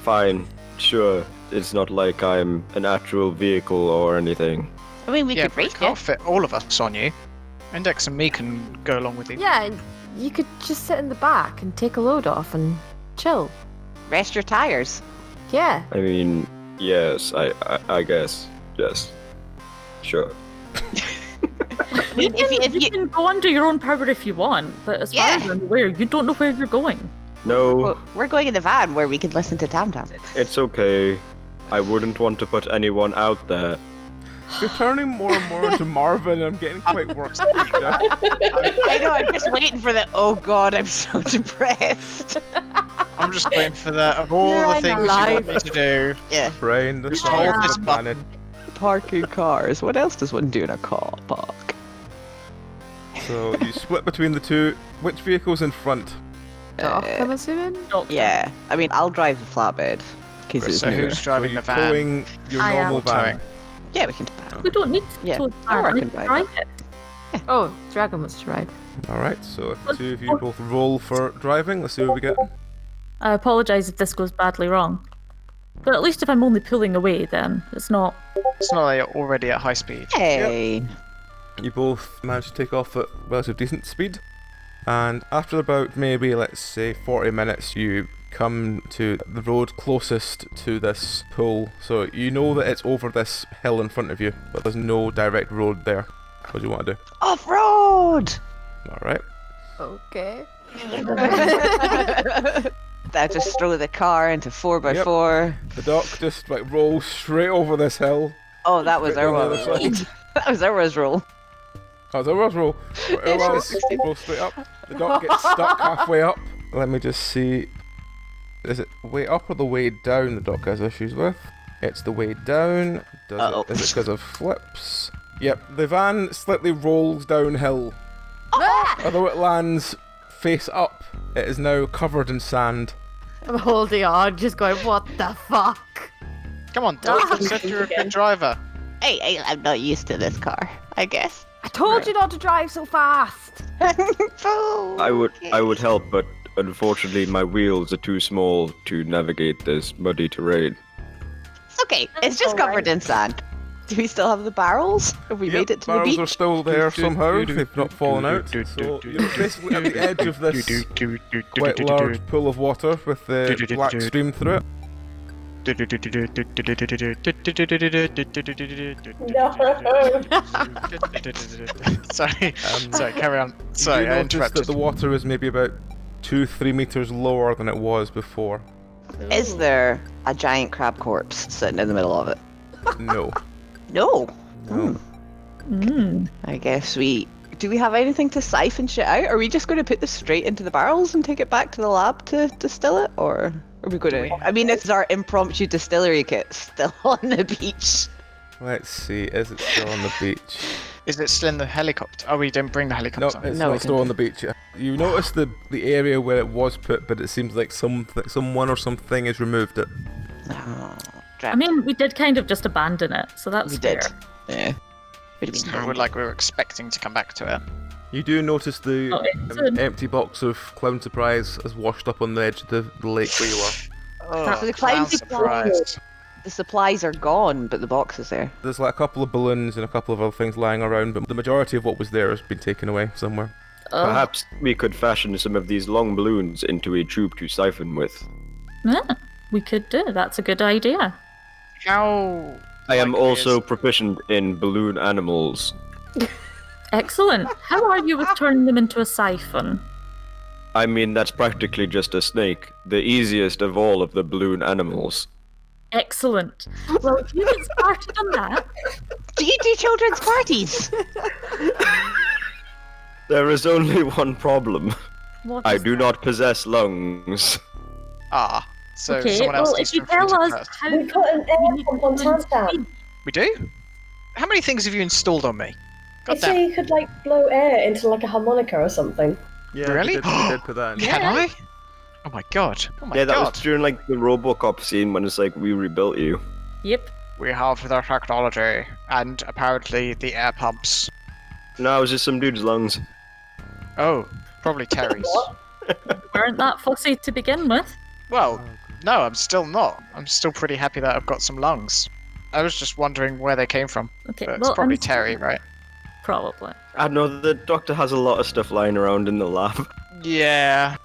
H: fine, sure. It's not like I'm an actual vehicle or anything.
C: I mean, we
G: Yeah,
C: could
G: but we
C: race
G: can't
C: it.
G: fit all of us on you. Index and me can go along with you.
F: Yeah, you could just sit in the back and take a load off and chill.
C: Rest your tires.
F: Yeah.
H: I mean, yes, I guess, yes, sure.
C: I mean, if
E: You
C: you...
E: can go under your own power if you want, but as far
C: Yeah.
E: as I'm aware, you don't know where you're going.
H: No,
C: Well, we're going in the van where we can listen to Tam Tam.
H: it's okay. I wouldn't want to put anyone out there.
B: You're turning more and more into Marvin, and I'm getting quite worked up.
C: I know, I'm just waiting for the, oh god, I'm so depressed.
G: I'm just waiting for that of all
F: You're
G: the things you want
F: alive.
G: me to do.
C: Yeah.
B: Brain, the
G: Who's
B: song
G: told
B: of
G: this
B: the planet.
C: Parking cars. What else does one do in a car park?
B: So you split between the two. Which vehicle's in front?
F: Doc, I'm assuming?
E: Doctor.
C: Yeah. I mean, I'll drive the flatbed. Cause it's
G: So
C: newer.
G: who's driving
B: so
G: the
B: you're
G: van?
B: towing your
E: I am.
B: normal van.
G: Towing.
C: Yeah, we can do that.
E: We don't need to
C: Yeah,
E: tow the
C: I
E: van, we
C: reckon
E: can
C: by
E: drive it.
F: Oh, Dragon wants to ride.
B: Alright, so if the two of you both roll for driving, let's see what we get.
E: I apologise if this goes badly wrong. But at least if I'm only pulling away, then it's not.
G: It's not like you're already at high speed.
C: Hey.
B: You both manage to take off at relative decent speed, and after about maybe, let's say, 40 minutes, you come to the road closest to this pool. So you know that it's over this hill in front of you, but there's no direct road there. What do you want to do?
C: Off-road!
B: Alright.
F: Okay.
C: I just throw the car into 4x4.
B: The dock just like rolls straight over this hill.
C: Oh, that was
B: Straight down the
C: Erwa's
B: other
C: roll.
B: side.
C: That was Erwa's roll.
B: Oh, it's a roll. Roll straight up. The dock gets stuck halfway up. Let me just see. Is it way up or the way down the dock has issues with? It's the way down.
C: Uh-oh.
B: Is it because of flips? Yep, the van slightly rolls downhill. Although it lands face up, it is now covered in sand.
F: I'm holding on, just going, what the fuck?
G: Come on, Doc. You said you're a good driver.
C: Hey, I'm not used to this car, I guess.
F: I told you not to drive so fast.
H: I would help, but unfortunately my wheels are too small to navigate this muddy terrain.
C: It's okay. It's just covered in sand. Do we still have the barrels? Have we made it to the
B: barrels
C: beach?
B: are still there somehow. They've not fallen out. So you're basically at the edge of this quite large pool of water with the black stream through it.
G: Sorry, sorry, carry on. Sorry,
B: you
G: I
B: noticed that
G: interrupted.
B: the water is maybe about 2-3 meters lower than it was before.
C: Is there a giant crab corpse sitting in the middle of it?
B: No.
C: No.
B: No.
C: I guess do we have anything to siphon shit out? Are we just going to put this straight into the barrels and take it back to the lab to distill it? Or are we going to... I mean, is our impromptu distillery kit still on the beach?
B: Let's see, is it still on the beach?
G: Is it still in the helicopter? Oh, we didn't bring the
B: No,
G: helicopter.
B: it's
C: No, we
B: not still on the beach. You notice the area where it was put, but it seems like someone or something has removed it.
C: Oh,
E: I mean, we did kind of just abandon it, so that's
C: we
E: fair.
C: did. Yeah. Would have
G: It's
C: been
G: not
C: handy.
G: like we were expecting to come back to it.
B: You do notice the empty box of Clown Surprise is washed up on the edge of the lake where you are.
G: Oh,
C: So the
G: clown
C: clown's
G: surprise.
C: The supplies are gone, but the box is there.
B: There's like a couple of balloons and a couple of other things lying around, but the majority of what was there has been taken away somewhere.
H: Perhaps we could fashion some of these long balloons into a tube to siphon with.
E: Yeah, we could do. That's a good idea.
G: How...
H: I am
G: likely
H: also
G: is-
H: proficient in balloon animals.
E: Excellent. How are you with turning them into a siphon?
H: I mean, that's practically just a snake, the easiest of all of the balloon animals.
E: Excellent. Well, if you get started on that,
C: Do you do children's parties?
H: There is only one problem.
E: what
H: I
E: is
H: do
E: that?
H: not possess lungs.
G: Ah, so
E: Okay,
G: someone else
E: well,
G: needs
E: if you
G: to infuse
E: tell
G: it
E: us
G: first.
E: how
I: We put an air
E: you
I: pump on
E: need to
I: Tam-Tam.
G: We do? How many things have you installed on me?
I: I
G: God
I: say
G: damn.
I: you could like blow air into like a harmonica or something.
B: Yeah,
G: Really?
B: we did put that in.
G: Can I? Oh my god. Oh my
H: Yeah, that
G: god.
H: was during like the RoboCop scene when it's like, we rebuilt you.
E: Yep.
G: We have the technology and apparently the air pumps.
H: No, it was just some dude's lungs.
G: Oh, probably Terry's.
E: Weren't that fussy to begin with.
G: Well, no, I'm still not. I'm still pretty happy that I've got some lungs. I was just wondering where they came from.
E: Okay,
G: But it's
E: well,
G: probably
E: I'm-
G: Terry, right?
E: Probably.
H: I know the doctor has a lot of stuff lying around in the lab.
G: Yeah.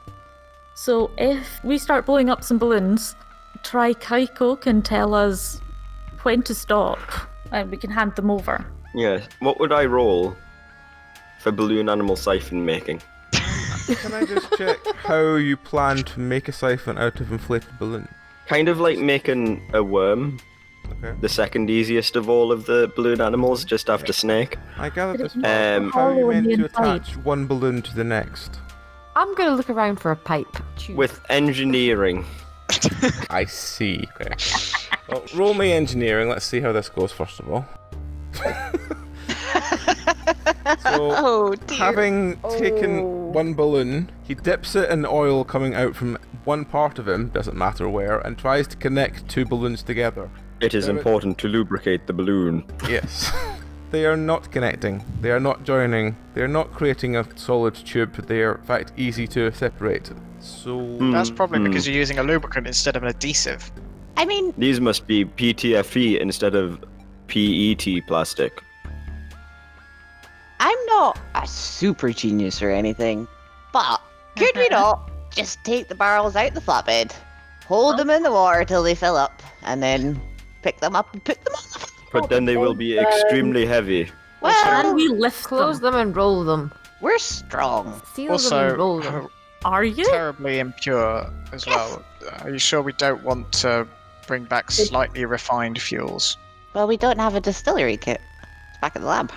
E: So if we start blowing up some balloons, try Kaiko can tell us when to stop, and we can hand them over.
H: Yeah, what would I roll for balloon animal siphon making?
B: Can I just check how you plan to make a siphon out of inflated balloon?
H: Kind of like making a worm,
B: Okay.
H: the second easiest of all of the balloon animals, just after snake.
B: I gathered this
E: But
B: part.
H: it's
B: How are you
E: hollow in
B: meant
E: the
B: to
E: inside.
B: attach one balloon to the next?
F: I'm gonna look around for a pipe. Tube.
H: With engineering.
B: I see. Okay. Well, roll me engineering. Let's see how this goes first of all. So,
C: Oh dear.
B: having taken one balloon, he dips it in oil coming out from one part of him, doesn't matter where, and tries to connect two balloons together.
H: It is
B: Damn it.
H: important to lubricate the balloon.
B: Yes. They are not connecting. They are not joining. They are not creating a solid tube. They are, in fact, easy to separate. So,
G: That's probably because you're using a lubricant instead of an adhesive.
C: I mean,
H: These must be PTFE instead of PET plastic.
C: I'm not a super genius or anything, but could we not just take the barrels out the flatbed, hold them in the water till they fill up, and then pick them up and put them on the flatbed?
H: But then they will be extremely heavy.
E: Can
C: Well,
E: we lift
F: Close
E: them?
F: them and roll them.
C: we're strong.
F: Seal them and roll them.
E: Are you?
G: Terribly impure as well. Are you sure we don't want to bring back slightly refined fuels?
C: Well, we don't have a distillery kit. It's back at the lab.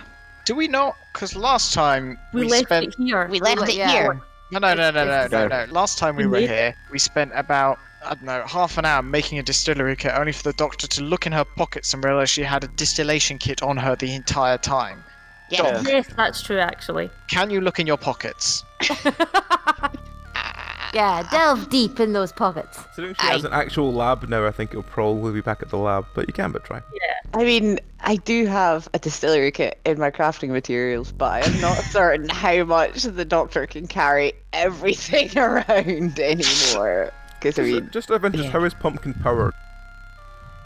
G: Do we not? Because last time
E: We left
G: spent...
E: it here.
C: We left it
F: yeah.
C: here.
G: No. Last time we were
E: Indeed.
G: here, we spent about, I don't know, half an hour making a distillery kit only for the doctor to look in her pockets and realise she had a distillation kit on her the entire time.
C: Yeah.
E: Yes, that's true, actually.
G: Can you look in your pockets?
F: Yeah, delve deep in those pockets.
B: considering she has an actual lab now, I think it'll probably be back at the lab, but you can but try.
C: I mean, I do have a distillery kit in my crafting materials, but I am not certain how much the doctor can carry everything around anymore. Because, I mean,
B: Just out of interest,
C: yeah.
B: how is Pumpkin powered?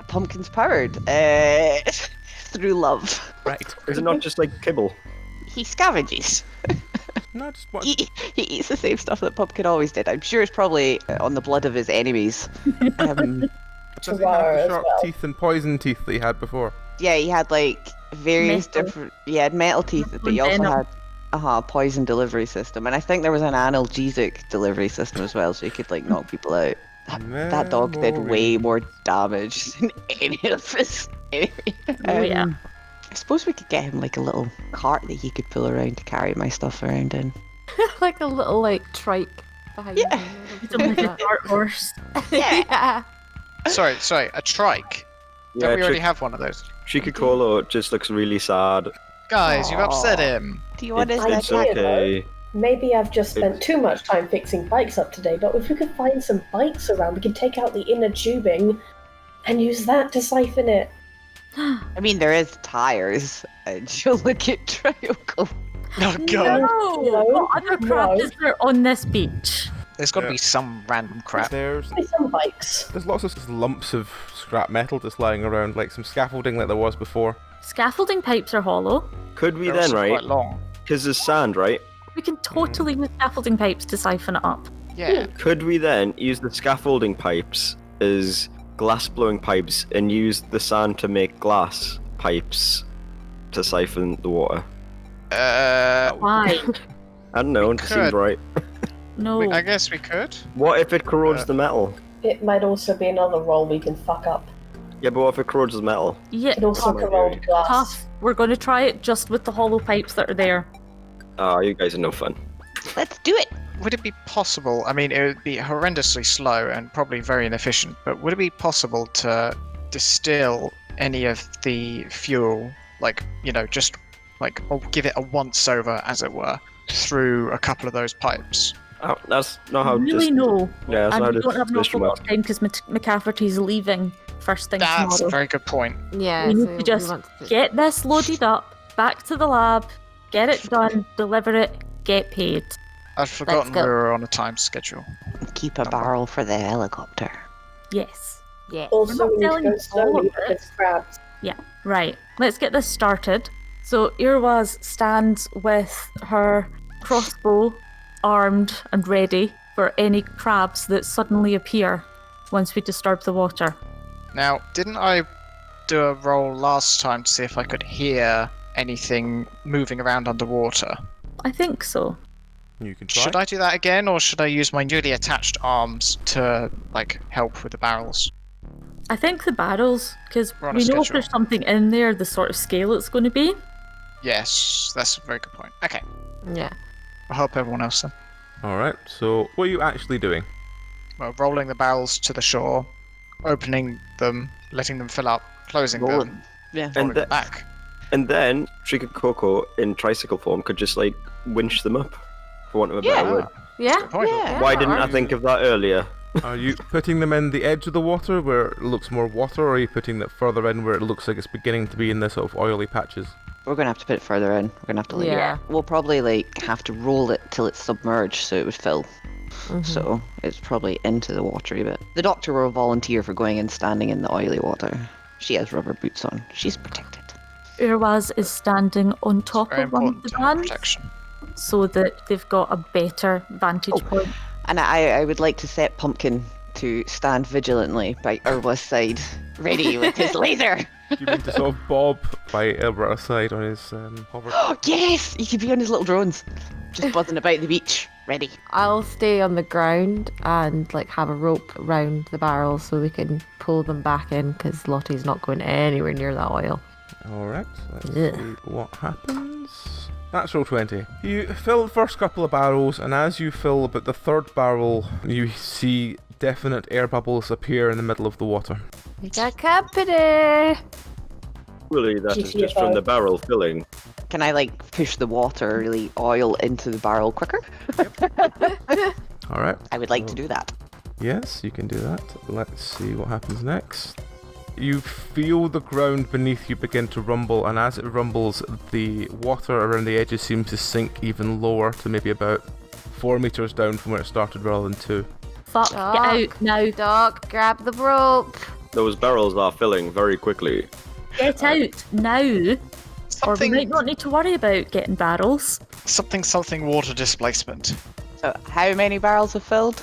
C: pumpkin's powered. Through love.
B: Right.
H: Is it not just like kibble?
C: He scavenges.
B: No, just what?
C: He eats the same stuff that Pumpkin always did. I'm sure it's probably on the blood of his enemies.
B: Does he have the sharp teeth and poison teeth that he had before?
C: Yeah, he had like various
E: Metal.
C: different. He had metal teeth,
E: Metal
C: but he also
E: venom.
C: had a poison delivery system, and I think there was an analgesic delivery system as well, so he could like knock people out. That dog did way more damage than any of his.
E: Oh, yeah.
C: I suppose we could get him like a little cart that he could pull around to carry my stuff around in.
F: Like a little trike behind
C: Yeah.
F: him.
E: It's like a cart horse.
F: Yeah.
G: Sorry, a trike. Don't we already have one of those?
H: Chikakolo just looks really sad.
G: Guys, you've upset
C: Aw.
G: him.
C: Do you want his
D: I
C: neck?
H: It's
D: did.
H: okay.
D: Maybe I've just spent too much time fixing bikes up today, but if we could find some bikes around, we could take out the inner tubing and use that to siphon it.
C: I mean, there is tires. And she'll look at Triangle.
G: Oh god.
E: No! What other crap
D: No.
E: is there on this beach?
G: There's got to be some random crap.
B: There's
D: Some bikes.
B: lots of lumps of scrap metal just lying around, like some scaffolding like there was before.
E: Scaffolding pipes are hollow.
H: Could we
G: They're
H: then,
G: also
H: right?
G: quite long.
H: Because there's sand, right?
E: We can totally use scaffolding pipes to siphon it up.
G: Yeah.
H: Could we then use the scaffolding pipes as glass blowing pipes and use the sand to make glass pipes to siphon the water?
E: Why?
H: I don't know, it seemed
G: could.
H: right.
E: No.
G: I guess we could.
H: What if it corrodes the metal?
D: It might also be another role we can fuck up.
H: Yeah, but what if it corrodes the metal?
E: Yeah,
D: It can also
H: Tough.
D: corrode glass.
E: tough. We're going to try it just with the hollow pipes that are there.
H: Oh, you guys are no fun.
C: Let's do it.
G: Would it be possible? I mean, it would be horrendously slow and probably very inefficient, but would it be possible to distill any of the fuel, just or give it a once over, as it were, through a couple of those pipes?
H: Oh, that's not how
E: Really, no.
H: Yeah, that's
E: And
H: not how
E: we don't have an awful
H: distillation
E: lot
H: works.
E: of time because McCafferty's leaving first thing
G: That's a
E: tomorrow.
G: very good point.
F: Yeah.
E: We need
F: so
E: to just
F: want to-
E: Get this loaded up, back to the lab, get it done, deliver it, get paid.
G: I'd forgotten we
F: go.
G: were on a time schedule.
C: Keep a barrel for the helicopter.
E: Yes.
F: Yeah.
D: Also,
E: We're
D: we
E: not
D: need to go
E: selling all
D: slowly
E: of it.
D: because crabs.
E: Right, let's get this started. So Irwaz stands with her crossbow armed and ready for any crabs that suddenly appear once we disturb the water.
G: Now, didn't I do a roll last time to see if I could hear anything moving around underwater?
E: I think so.
B: You can try.
G: Should I do that again, or should I use my newly attached arms to, help with the barrels?
E: I think the barrels, because
G: We're on a
E: we know if
G: schedule.
E: there's something in there, the sort of scale it's going to be.
G: Yes, that's a very good point. Okay,
F: Yeah.
G: I'll help everyone else then.
B: Alright, so what are you actually doing?
G: Well, rolling the barrels to the shore, opening them, letting them fill up, closing
C: Roll
G: them,
C: them. Yeah.
G: rolling
H: And
G: them back.
H: And then Coco in tricycle form could just winch them up, for want of a better word.
F: Yeah.
G: Good point.
C: Yeah.
H: Why didn't I think of that earlier?
B: Are you putting them in the edge of the water where it looks more water, or are you putting it further in where it looks like it's beginning to be in the sort of oily patches?
C: We're gonna have to put it further in. We're gonna have to
F: Yeah.
C: We'll probably have to roll it till it's submerged so it would fill. So it's probably into the watery bit. The doctor will volunteer for going and standing in the oily water. She has rubber boots on. She's protected.
E: Irwaz is standing on top
G: Very
E: of one of
G: important
E: the
G: to have
E: bands
G: protection.
E: so that they've got a better vantage point.
C: And I would like to set Pumpkin to stand vigilantly by Irwa's side, ready with his laser.
B: Do you mean to sort of bob by Elbert's side on his hover?
C: Oh, yes! He could be on his little drones. Just buzzing about the beach. Ready.
F: I'll stay on the ground and have a rope around the barrels so we can pull them back in because Lottie's not going anywhere near that oil.
B: Alright, let's
F: Yeah.
B: see what happens. Natural 20. You fill the first couple of barrels, and as you fill about the third barrel, you see definite air bubbles appear in the middle of the water.
F: We got company!
H: Really, that is just from the barrel filling.
C: Can I push the water, really oil into the barrel quicker?
B: Alright,
C: I would like to do that.
B: yes, you can do that. Let's see what happens next. You feel the ground beneath you begin to rumble, and as it rumbles, the water around the edges seems to sink even lower to maybe about 4 meters down from where it started rather than 2.
E: Fuck,
F: Doc.
E: get out now.
F: Doc, grab the rope!
H: Those barrels are filling very quickly.
E: Get out now. Or we
G: Something,
E: might not need to worry about getting barrels.
G: something water displacement.
C: So, how many barrels have filled?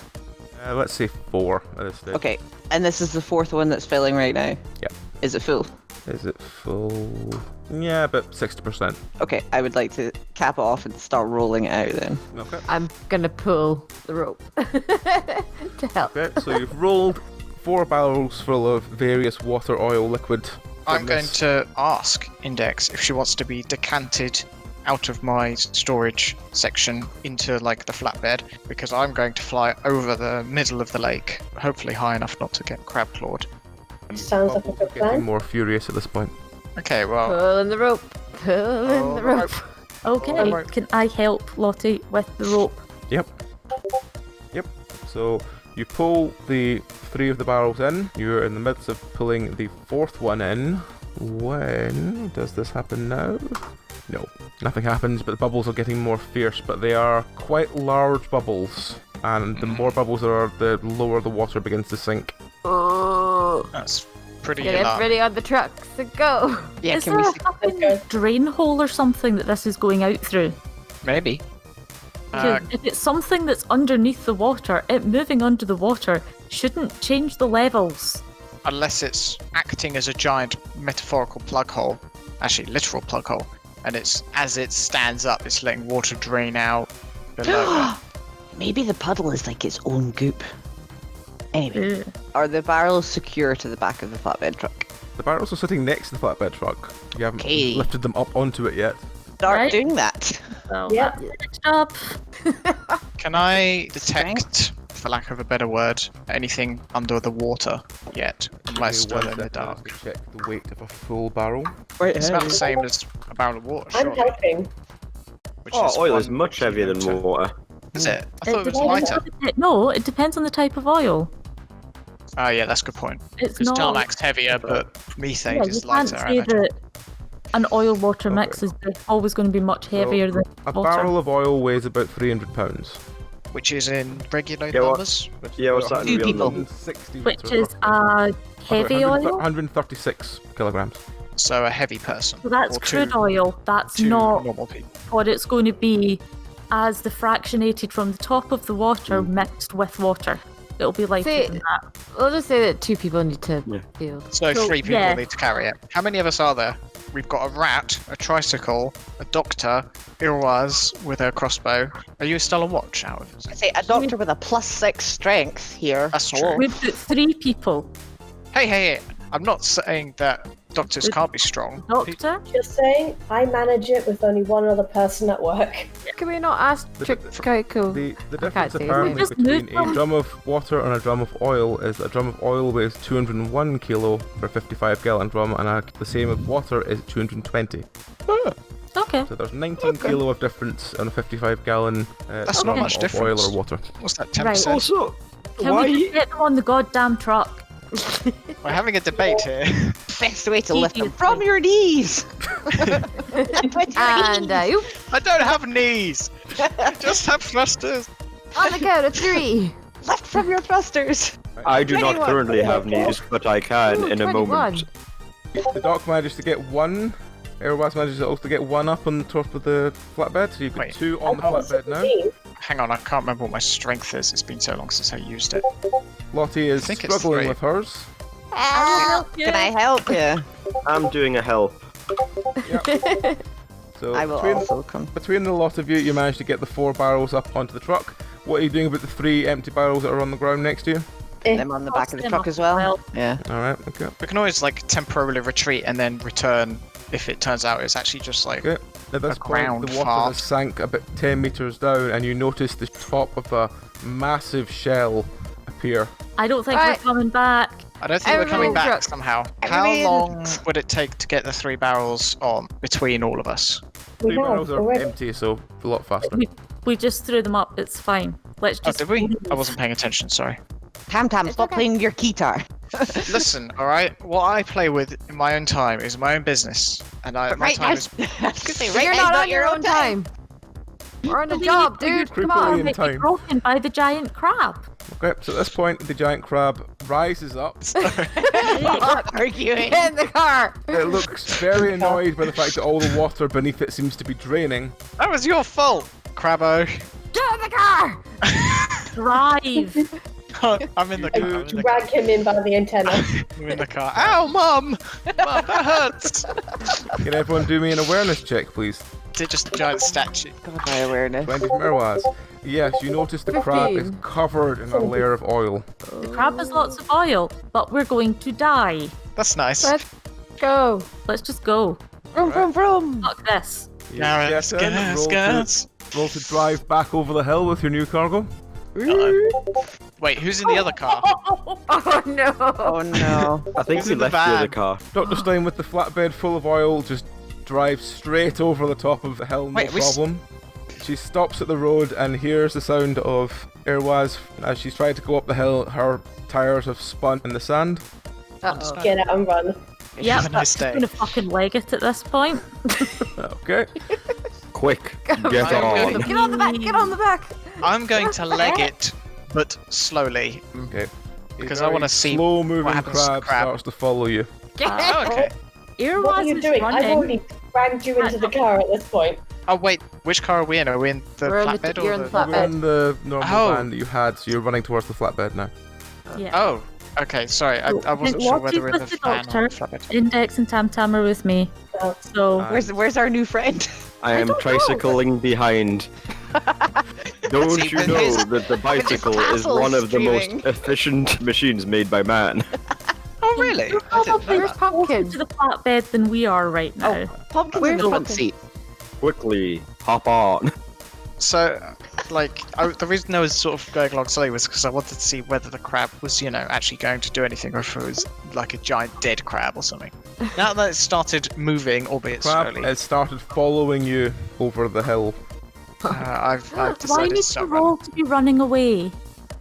B: Let's say 4 at this stage.
C: Okay, and this is the fourth one that's filling right now?
B: Yep.
C: Is it full?
B: Is it full? Yeah, about 60%.
C: Okay, I would like to cap it off and start rolling it out then.
B: Okay.
F: I'm gonna pull the rope to help.
B: Okay, so you've rolled 4 barrels full of various water, oil, liquid
G: I'm going to ask Index if she wants to be decanted out of my storage section into like the flatbed, because I'm going to fly over the middle of the lake, hopefully high enough not to get crab clawed.
D: Sounds like a
B: Bubbles
D: good
B: are getting
D: plan.
B: more furious at this point.
G: Okay, well,
F: Pulling the rope. Pulling the rope.
E: Okay,
G: Alright.
E: can I help Lottie with the rope?
B: Yep. So you pull the 3 of the barrels in. You're in the midst of pulling the 4th one in. When does this happen now? No, nothing happens, but the bubbles are getting more fierce, but they are quite large bubbles. And the more bubbles there are, the lower the water begins to sink.
F: Oh.
G: that's pretty
F: Get
G: alarming.
F: everybody on the trucks and go.
C: Yeah,
E: Is
C: can
E: there
C: we
E: a
C: see?
E: fucking
D: Okay.
E: drain hole or something that this is going out through?
G: Maybe.
E: Because if it's something that's underneath the water, it moving under the water shouldn't change the levels.
G: Unless it's acting as a giant metaphorical plug hole, actually literal plug hole, and it's as it stands up, it's letting water drain out below it.
C: Maybe the puddle is like its own goop. Anyway,
E: Ugh.
C: are the barrels secure to the back of the flatbed truck?
B: The barrels are sitting next to the flatbed truck. You haven't
C: Okay.
B: lifted them up onto it yet.
C: Start
E: Right.
C: doing that.
E: So
D: Yeah.
E: that's the next job.
G: Can I detect, for lack of a better word, anything under the water yet? Am I
B: Give me
G: still
B: 1
G: in the
B: second
G: dark?
B: to check the weight of a full barrel.
G: It's about the same as a barrel of water,
D: I'm
G: surely.
D: helping.
G: Which
H: Oil is
G: 1
H: much heavier than
G: kilometre.
H: water.
G: Is it? I thought it was
E: depends
G: lighter.
E: on the no, it depends on the type of oil.
G: Oh yeah, that's a good point.
E: It's
G: Because
E: not.
G: tarmac's heavier, but methane
E: Yeah, you
G: is
E: can't
G: lighter. I
E: say
G: imagine.
E: that an oil-water
B: Okay.
E: mix is always going to be much heavier than
B: A
E: water.
B: barrel of oil weighs about 300 pounds.
G: Which is in regular
H: Yeah, what-
G: numbers.
H: Yeah, what's that in
C: Two
H: real
C: people.
H: numbers?
B: 160
E: Which
B: sort of
E: is heavy oil.
B: 136 kilograms.
G: So a heavy person.
E: So that's
G: or
E: crude
G: two,
E: oil. That's
G: two
E: not
G: normal people.
E: what it's going to be as the fractionated from the top of the water mixed with water. It'll be lighter
F: See-
E: than that.
F: We'll just say that 2 people need to
H: Yeah.
F: deal.
G: So
E: So,
G: 3 people
E: yeah.
G: need to carry it. How many of us are there? We've got a rat, a tricycle, a doctor, Irwaz with her crossbow. Are you still on watch, out of
C: I say a doctor with a +6 strength here.
G: That's
C: so-
G: true.
E: We've got 3 people.
G: Hey, I'm not saying that doctors can't be strong.
E: Doctor,
D: Just saying, I manage it with only one other person at work.
F: Can we not ask Trick? Okay, cool.
B: The
F: I can't
B: difference
F: say his
B: apparently
F: name.
E: Just
B: between
E: move
B: a
E: them.
B: drum of water and a drum of oil is that a drum of oil weighs 201 kilo for a 55 gallon drum, and the same of water is 220.
E: okay.
B: So there's 19 kilo of difference on a 55 gallon
G: That's
B: drum
G: not much
B: of
G: difference.
B: oil or water.
G: What's that, 10%?
E: Right.
H: Also,
E: Can
H: why?
E: we just get them on the goddamn truck?
G: We're having a debate here.
C: Best way to lift them
E: Previously.
C: from your knees.
F: And oop,
G: I don't have knees. I just have thrusters.
F: on the count of 3.
C: Lift from your thrusters.
H: I do not
C: 21.
H: currently have knees, but I can
F: Ooh,
H: in a
F: 21.
H: moment.
B: The doc managed to get one. Airwas managed to also get one up on the top of the flatbed, so you've got
G: Wait.
B: 2 on the
G: Oh.
B: flatbed now.
D: 17.
G: Hang on, I can't remember what my strength is. It's been so long since I used it.
B: Lottie is
G: I think it's
B: struggling
G: 3.
B: with hers.
C: Can I help you?
H: I'm doing a help.
B: So
C: I will
B: between,
C: also come.
B: between the lot of you, you managed to get the 4 barrels up onto the truck. What are you doing about the 3 empty barrels that are on the ground next to you?
C: Them on the back of the
E: Them
C: truck
E: up
C: as well. Yeah.
B: Alright, okay.
G: We can always like temporarily retreat and then return if it turns out it's actually just like
B: Okay. At this
G: A
B: point,
G: ground
B: the water
G: fart.
B: has sank about 10 meters down, and you notice the top of a massive shell appear.
E: I don't think
F: Right.
E: we're coming back.
G: I don't think we're
F: Everybody
G: coming
F: in the
G: back
F: truck.
G: somehow.
C: Everybody in
G: How
C: the-
G: long would it take to get the 3 barrels on between all of us?
D: We
B: 3 barrels
D: have
B: are
D: already.
B: empty, so a lot faster.
E: We just threw them up. It's fine. Let's
G: Oh,
E: just.
G: did we?
E: leave.
G: I wasn't paying attention, sorry.
C: Tam Tam,
F: It's
C: stop
F: okay.
C: playing your guitar.
G: Listen, alright? What I play with in my own time is my own business. And my
C: Right
G: time
C: now,
G: is.
F: You're not on your own time. We're on the job, dude. Come
B: creepily
F: on.
B: in
E: Might be
B: time.
E: broken by the giant crab.
B: Okay, so at this point, the giant crab rises up.
C: arguing.
F: Get in the car.
B: It looks very annoyed by the fact that all the water beneath it seems to be draining.
G: That was your fault, Crabbo.
F: Get in the car.
E: Drive.
G: I'm in the car. I'm in the car.
D: Drag him in by the antenna.
G: I'm in the car. Ow, Mum! Mum, that hurts!
B: Can everyone do me an awareness check, please?
G: It's just a giant statue.
C: God, my awareness.
B: 20 from Erwaz. Yes, you notice the crab is
F: 15.
B: covered in a layer of oil.
E: The crab has lots of oil, but we're going to die.
G: That's nice.
F: What? Go.
E: Let's just go.
C: Vroom.
E: Fuck this.
B: You
G: Gas,
B: get in,
G: gas, gas.
B: roll to drive back over the hill with your new cargo.
G: Wait, who's in the other car?
F: Oh no.
C: Oh no.
H: I think
G: Who's
H: we
G: in the
H: left the other
G: van?
H: car.
B: Dr. Stein with the flatbed full of oil just drives straight over the top of the hill, no
G: Wait,
B: problem. She stops at the road and hears the sound of Irwaz as she's tried to go up the hill. Her tires have spun in the sand.
F: Uh-oh.
I: Get out and run.
E: Yep,
G: Have a nice
E: that's
G: day.
E: gonna fucking leg it at this point.
B: Okay.
H: Quick,
F: Come
H: get
G: on,
H: on.
G: go.
F: Get on the back. Get on the back.
G: I'm going to leg it, but slowly.
B: Okay.
G: Because I wanna see
B: slow-moving
G: what happens to the
B: crab
G: crab.
B: starts to follow you.
G: Oh, okay.
E: Irwaz
I: What are you
E: is
I: doing? I've
E: running.
I: already dragged you into the car at this point.
G: Oh wait, which car are we in? Are we in the
F: We're in the-
G: flatbed
F: you're
G: or
F: in the
G: the?
F: flat-
B: We're in the normal
G: Oh.
B: van that you had, so you're running towards the flatbed now.
E: Yeah.
G: Oh, okay. Sorry, I wasn't sure whether we're in the van or the flatbed.
E: Index and Tam are with me.
I: Oh.
E: So
C: Where's our new friend?
H: I am tricycling behind. Don't
G: See,
H: you
G: but
H: know
G: his-
H: that the bicycle is
C: Tassels
H: one of the most
C: streaming.
H: efficient machines made by man?
G: Oh really?
E: you're
G: I didn't know
E: probably
F: Where's
G: that.
E: closer
F: Pumpkin?
E: to the flatbed than we are right now.
C: Pumpkin's in
F: Where's
C: the front
F: Pumpkin?
C: seat.
H: Quickly, hop on.
G: So, like, the reason I was sort of going along slowly was because I wanted to see whether the crab was, actually going to do anything, or if it was like a giant dead crab or something. Now that it's started moving, albeit
B: Crab
G: slowly,
B: has started following you over the hill.
G: I've
E: Do I
G: decided
E: need
G: to
E: to
G: start running.
E: roll to be running away?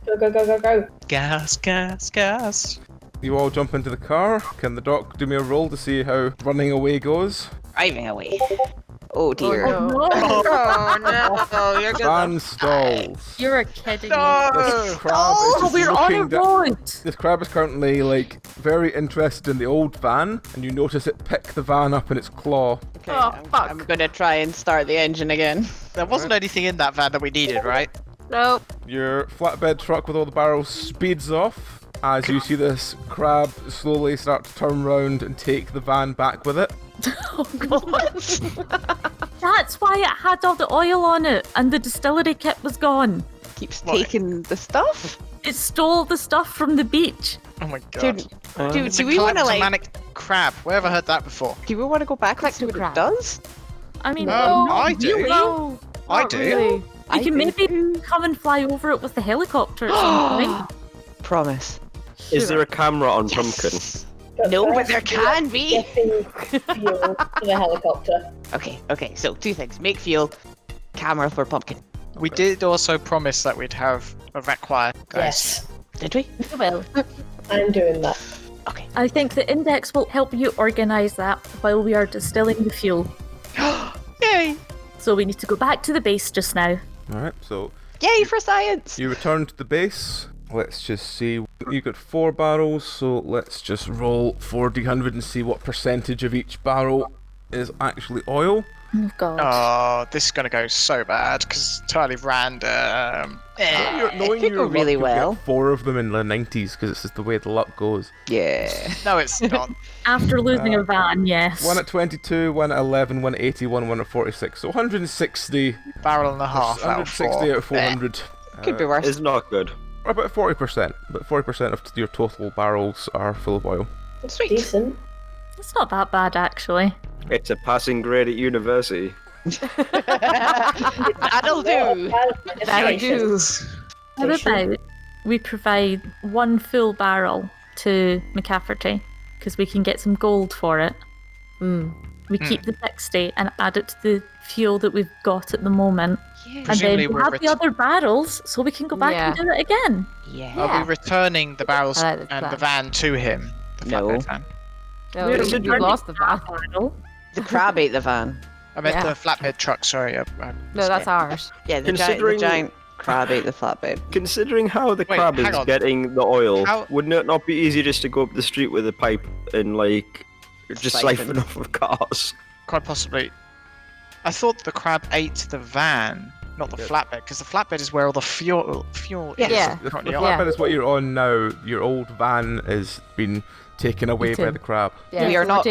I: Go.
G: Gas, gas, gas.
B: You all jump into the car. Can the doc do me a roll to see how running away goes?
C: Driving away. Oh dear.
F: Oh, no.
C: Oh no, you're
B: Van stalls.
E: You're kidding
B: This crab
E: Oh,
B: is just
E: we're on a
B: looking down.
E: road.
B: This crab is currently very interested in the old van, and you notice it pick the van up in its claw.
C: Okay,
F: Oh, fuck.
C: I'm gonna try and start the engine again.
G: There wasn't anything in that van that we needed, right?
F: Nope.
B: Your flatbed truck with all the barrels speeds off as you see this crab slowly start to turn round and take the van back with it.
E: Oh god. That's why it had all the oil on it and the distillery kit was gone.
C: Keeps
G: What?
C: taking the stuff.
E: It stole the stuff from the beach.
G: Oh my god.
C: Dude,
G: It's
C: do
G: a
C: we want to
G: kleptomanic crab. Where have I heard that before?
C: Do we want to go back and see what
F: Crab.
C: it does?
E: I mean,
G: No,
E: not
G: I do.
E: really.
F: No.
G: I
F: not
G: do.
F: Really.
E: You can maybe come and fly over it with the helicopter at some point.
C: Promise.
H: Is there a camera on Pumpkin?
C: No, but
I: first
C: there can be.
I: Getting fuel to the helicopter.
C: Okay. So two things: make fuel, camera for Pumpkin.
G: We did also promise that we'd have a require, guys.
I: Yes,
C: Did we?
E: Well,
I: I'm doing that.
C: Okay.
E: I think the index will help you organise that while we are distilling the fuel.
C: Yay!
E: So we need to go back to the base just now.
B: Alright, so
C: Yay for science!
B: you return to the base. Let's just see. You got 4 barrels, so let's just roll 4d100 and see what percentage of each barrel is actually oil.
E: Oh god.
G: Oh, this is gonna go so bad because it's entirely random.
C: It could go really well.
B: 4 of them in the 90s because it's just the way the luck goes.
C: Yeah.
G: No, it's not.
E: After losing a van, yes.
B: 1 at 22, 1 at 11, 1 at 81, 1 at 46. So 160.
G: Barrel and a half out of
B: 160
G: 4.
B: out of 400.
C: Could be worse.
H: It's not good.
B: About 40%. About 40% of your total barrels are full of oil.
C: Sweet.
I: Decent.
E: It's not that bad, actually.
H: It's a passing grade at university.
C: That'll do.
F: That'll do.
E: How about we provide 1 full barrel to McCafferty, because we can get some gold for it. We keep the 60 and add it to the fuel that we've got at the moment. And
G: Presumably
E: then we
G: we're
E: have the other barrels, so we can go back and
F: Yeah.
E: do it again.
C: Yeah.
G: Are we returning the barrels
F: I like the
G: and the
F: plan.
G: van to him? The
C: No.
G: flatbed van.
F: No,
E: We're
F: we
E: returning
F: lost the van.
E: barrel.
C: The crab ate the van.
G: I meant
F: Yeah.
G: the flatbed truck. Sorry.
F: No, that's ours.
C: Yeah, the
H: Considering-
C: giant crab ate the flatbed.
H: Considering how the
G: Wait,
H: crab
G: hang
H: is
G: on.
H: getting the oil,
G: How-
H: wouldn't it not be easy just to go up the street with a pipe and just
C: Siphon.
H: siphon off of cars?
G: Quite possibly. I thought the crab ate the van, not the flatbed, because the flatbed is where all the fuel is.
F: Yeah.
B: The
G: currently
B: flatbed
G: on.
B: is what you're on now. Your old van has been taken away by
F: Eaten.
B: the crab.
F: Yeah,
C: We are
F: so
C: not-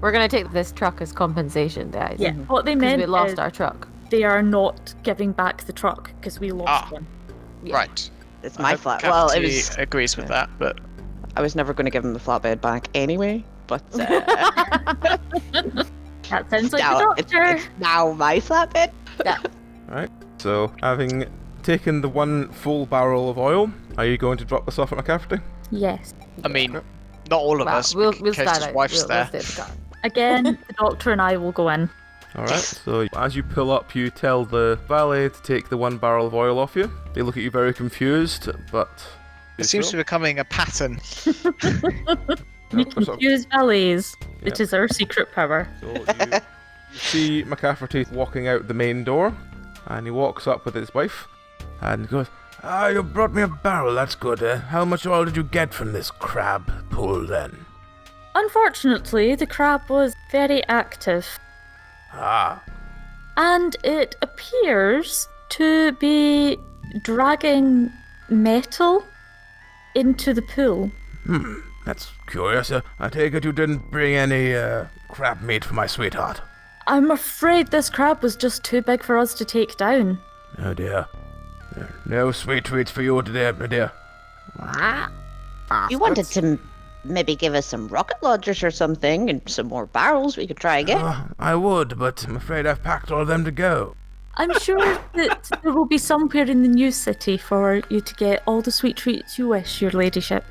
F: we're gonna take this truck as compensation, guys.
E: Yeah, what they
F: Because
E: meant
F: we lost
E: is
F: our truck.
E: they are not giving back the truck because we lost one.
G: Right.
C: It's
G: I
C: my
G: hope
C: flat. Well, it
G: Cavity
C: was.
G: agrees with that, but
C: I was never going to give him the flatbed back anyway. but
E: That sounds like
C: now,
E: the doctor.
C: it's now my flatbed.
E: Yeah.
B: Alright, so having taken the one full barrel of oil, are you going to drop this off at McCafferty?
E: Yes.
G: I mean, not all of
F: Well,
G: us,
F: we'll
G: because
F: stand
G: his
F: out.
G: wife's
F: We'll
G: there.
F: stay at the car.
E: Again, the doctor and I will go in.
B: Alright, so as you pull up, you tell the valet to take the one barrel of oil off you. They look at you very confused, but...
G: It seems to be becoming a pattern.
E: We confuse valets, which is our secret power.
B: So you see McCafferty walking out the main door, and he walks up with his wife,
A: And goes, you brought me a barrel, that's good. How much oil did you get from this crab pool then?
E: Unfortunately, the crab was very active,
A: Ah,
E: and it appears to be dragging metal into the pool.
A: that's curious. I take it you didn't bring any crab meat for my sweetheart.
E: I'm afraid this crab was just too big for us to take down.
A: Oh dear. No sweet treats for you today, my dear.
C: You wanted to maybe give us some rocket launchers or something, and some more barrels we could try again.
A: I would, but I'm afraid I've packed all of them to go.
E: I'm sure that there will be somewhere in the new city for you to get all the sweet treats you wish, your ladyship.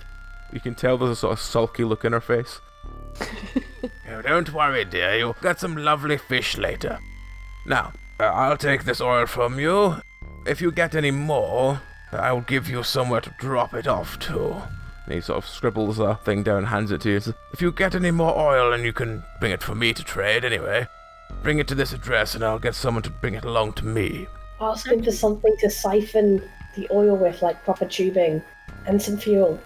B: you can tell there's a sort of sulky look in her face.
A: Oh, don't worry, dear. You'll get some lovely fish later. Now, I'll take this oil from you. If you get any more, I'll give you somewhere to drop it off to.
B: And he sort of scribbles a thing down and hands it to you. So,
A: If you get any more oil, and you can bring it for me to trade anyway, bring it to this address and I'll get someone to bring it along to me.
I: Ask him for something to siphon the oil with, like proper tubing, and some fuel.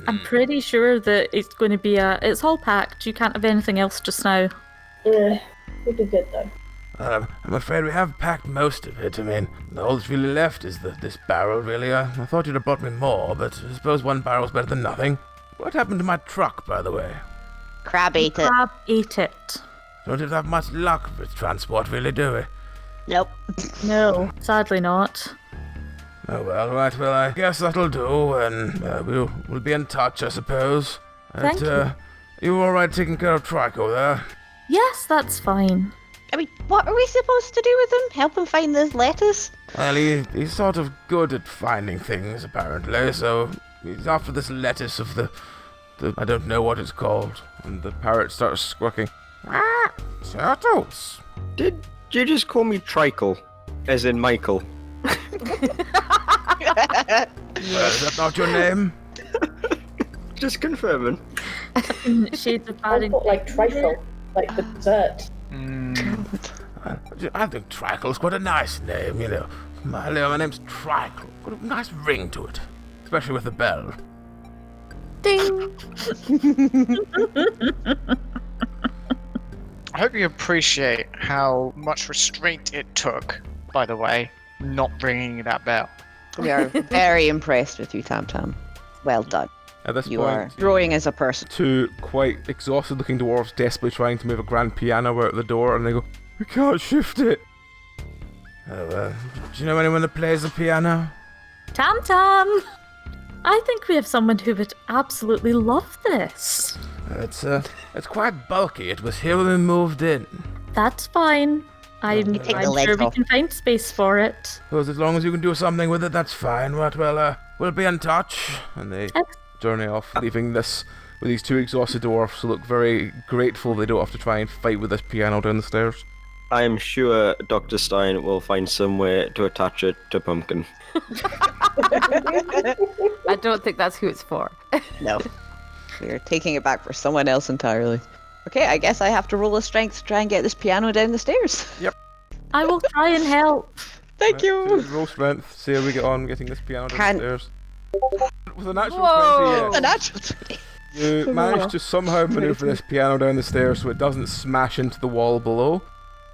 E: I'm pretty sure that it's going to be it's all packed. You can't have anything else just now.
I: Would be good though.
A: I'm afraid we have packed most of it. I mean, all that's really left is this barrel, really. I thought you'd have brought me more, but I suppose one barrel's better than nothing. What happened to my truck, by the way?
C: Crab ate it.
E: Crab ate it.
A: Don't have much luck with transport, really, do we?
C: Nope.
E: No, sadly not.
A: Oh, well, right, well, I guess that'll do, and we'll be in touch, I suppose.
E: Thank you.
A: You all right taking care of Trico there?
E: Yes, that's fine.
C: I mean, what are we supposed to do with him? Help him find this lettuce?
A: Well, he's sort of good at finding things, apparently, so he's after this lettuce of the I don't know what it's called.
B: and the parrot starts squawking.
A: Turtles.
H: Did you just call me Tricle? As in Michael?
A: Well, is that not your name?
H: Just confirming.
E: Shades of
I: I'll
E: bad
I: put like trifle, like the dessert.
A: I think Tricle's quite a nice name, you know. My name's Tricle. Got a nice ring to it, especially with the bell.
F: Ding!
G: I hope you appreciate how much restraint it took, by the way, not ringing that bell.
C: We are very impressed with you, Tam Tam. Well done.
B: At this
C: You
B: point,
C: are growing as a person.
B: two quite exhausted looking dwarves desperately trying to move a grand piano out the door, and they go, "We can't shift it."
A: Oh, do you know anyone that plays the piano?
E: Tam Tam! I think we have someone who would absolutely love this.
A: It's quite bulky. It was here when we moved in.
E: That's fine. I'm
C: take the
E: sure
C: legs
E: we
C: off.
E: can find space for it.
A: So as long as you can do something with it, that's fine. Right, well, we'll be in touch.
B: And they
E: Ex-
B: journey off, leaving this with these two exhausted dwarfs who look very grateful they don't have to try and fight with this piano down the stairs.
H: I am sure Dr. Stein will find some way to attach it to Pumpkin.
F: I don't think that's who it's for.
C: No. We're taking it back for someone else entirely. Okay, I guess I have to roll a strength to try and get this piano down the stairs.
E: I will try and help.
C: Thank you.
B: Roll strength, see how we get on getting this piano down
C: Can't-
B: the stairs. With a natural
F: Whoa.
B: 20,
C: A natural 20.
B: you manage to somehow maneuver this piano down the stairs so it doesn't smash into the wall below.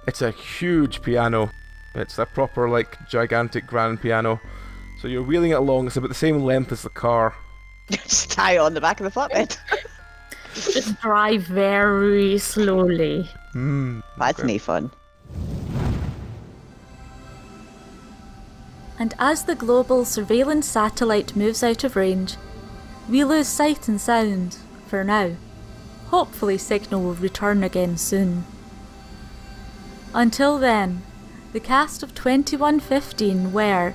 B: It's a huge piano. It's a proper, like, gigantic grand piano. So you're wheeling it along, it's about the same length as the car.
C: Just tie it on the back of the flatbed.
E: Just drive very slowly.
C: That's no fun.
E: And as the global surveillance satellite moves out of range, we lose sight and sound, for now. hopefully Signal will return again soon. Until then, the cast of 2115 were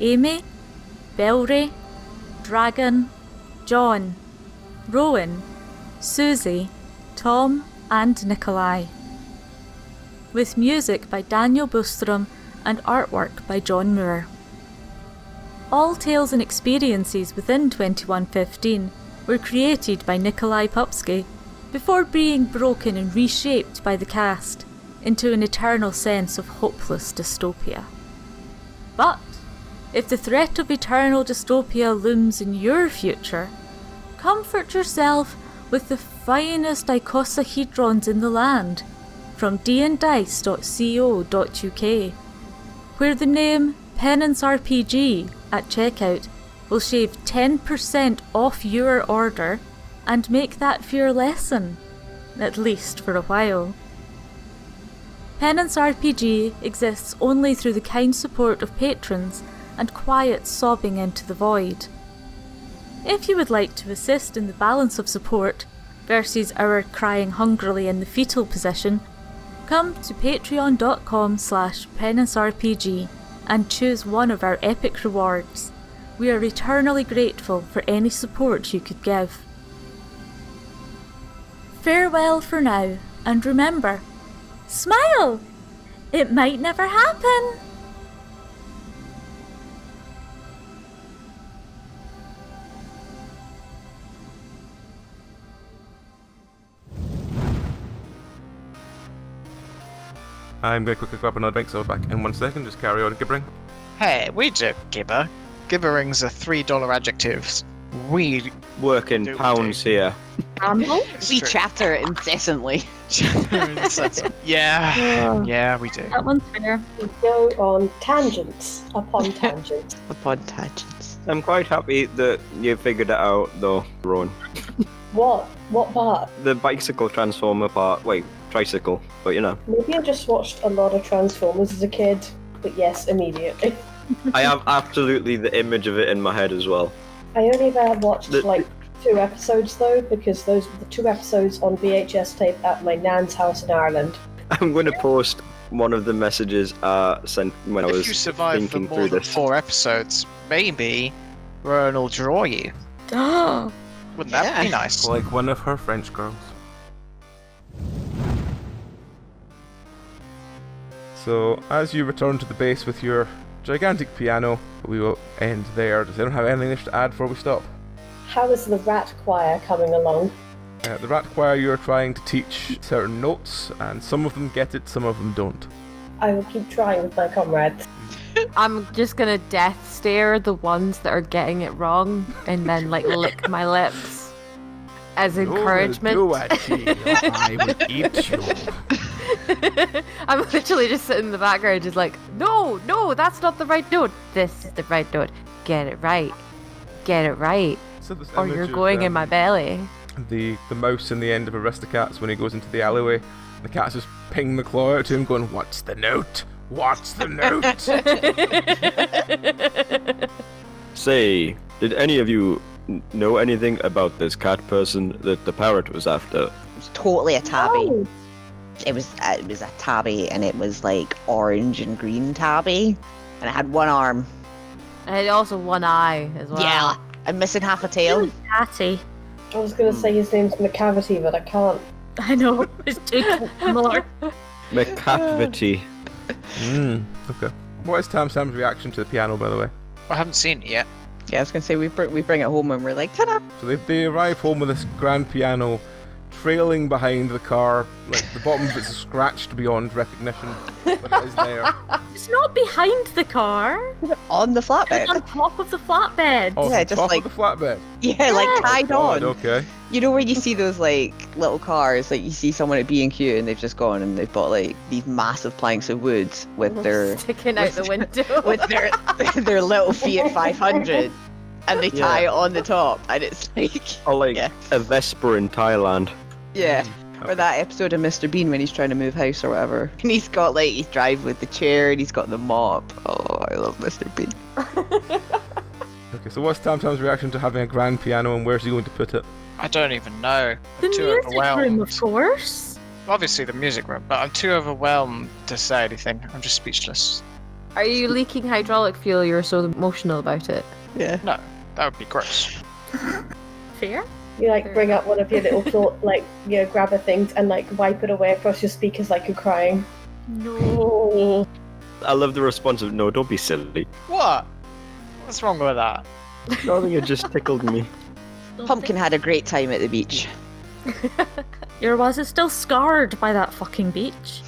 E: Amy, Belry, Dragon, John, Rowan, Susie, Tom and Nikolai. With music by Daniel Bostrom and artwork by John Moore. All tales and experiences within 2115 were created by Nikolai Popsky before being broken and reshaped by the cast into an eternal sense of hopeless dystopia. But if the threat of eternal dystopia looms in your future, comfort yourself with the finest icosahedrons in the land from dndice.co.uk, where the name Penance RPG at checkout will shave 10% off your order and make that fear lessen, at least for a while. Penance RPG exists only through the kind support of patrons and quiet sobbing into the void. If you would like to assist in the balance of support versus our crying hungrily in the fetal position, come to patreon.com/penancerpg and choose one of our epic rewards. We are eternally grateful for any support you could give. Farewell for now, and remember, smile! It might never happen!
B: I'm going to quickly grab another drink, so back in 1 second. Just carry on gibbering.
G: Hey, we do gibber. Gibbering's are $3 adjectives. We
H: Work in
G: Do we
H: pounds
G: do?
H: here.
C: We chatter incessantly.
G: yeah, we do.
E: That one's fair.
I: We go on tangents upon tangents.
C: Upon tangents.
H: I'm quite happy that you figured it out, though, Rowan.
I: What? What part?
H: The bicycle transformer part. Wait, tricycle. But you know.
I: Maybe I just watched a lot of Transformers as a kid, but yes, immediately.
H: I have absolutely the image of it in my head as well.
I: I only ever watched
H: The-
I: like 2 episodes though, because those were the 2 episodes on VHS tape at my nan's house in Ireland.
H: I'm going to post one of the messages sent when I
G: If
H: was
G: you survive for
H: thinking
G: more
H: through
G: than
H: this.
G: 4 episodes, maybe Rowan will draw you. Wouldn't that be nice?
B: Like one of her French girls. So, as you return to the base with your gigantic piano, we will end there. Does anyone have anything else to add before we stop?
I: How is the rat choir coming along?
B: The rat choir, you're trying to teach certain notes, and some of them get it, some of them don't.
I: I will keep trying with my comrades.
F: I'm just gonna death stare the ones that are getting it wrong and then like lick my lips as encouragement.
B: I will eat you.
F: I'm literally just sitting in the background just like, no, that's not the right note. This is the right note. Get it right. Get it right.
B: So this
F: Or
B: image
F: you're
B: of,
F: going in my belly.
B: the mouse in the end of Aristocats when he goes into the alleyway. The cat's just pinging the claw out to him going, "What's the note? What's the note?"
H: Say, did any of you know anything about this cat person that the parrot was after?
C: It was totally a tabby.
I: Oh,
C: It was a tabby, and it was like orange and green tabby, and it had one arm.
F: And it also one eye as well.
C: Yeah, I'm missing half a tail.
E: Hattie.
I: I was gonna say his name's McCafferty, but I can't.
E: I know, it's too similar.
H: McCafferty.
B: Okay. What is Tam Sam's reaction to the piano, by the way?
G: I haven't seen it yet.
C: Yeah, I was gonna say we bring it home and we're like, ta-da!
B: So they arrive home with this grand piano trailing behind the car, like the bottom of it's scratched beyond recognition, but it is there.
E: It's not behind the car.
C: On the
E: It's
C: flatbed.
E: on top of the flatbed.
B: Oh,
C: Yeah,
B: yeah,
C: just
B: top
C: like-
B: of the flatbed.
C: Yeah, like tied
B: God,
C: on.
B: okay.
C: You know where you see those like little cars, like you see someone at B&Q and they've just gone and they've bought like these massive planks of wood with their
F: sticking out the window.
C: with their little Fiat 500, and they tie it on the top, and it's like
H: Or like
C: Yeah.
H: a Vespa in Thailand.
C: yeah. Or that episode of Mr. Bean when he's trying to move house or whatever, and he's got like he's driving with the chair and he's got the mop. Oh, I love Mr. Bean.
B: Okay, so what's Tam Tam's reaction to having a grand piano, and where's he going to put it?
G: I don't even know.
E: The
G: I'm too
E: music
G: overwhelmed.
E: room, of course.
G: Obviously the music room, but I'm too overwhelmed to say anything. I'm just speechless.
F: Are you leaking hydraulic fuel? You're so emotional about it.
C: Yeah.
G: No, that would be gross.
E: Fair.
I: You like bring up one of your little grabber things and like wipe it away across your speakers like you're crying.
E: No.
H: I love the response of, no, don't be silly.
G: What? What's wrong with that?
H: Nothing, it just tickled me.
C: Pumpkin had a great time at the beach.
E: Your was is still scarred by that fucking beach.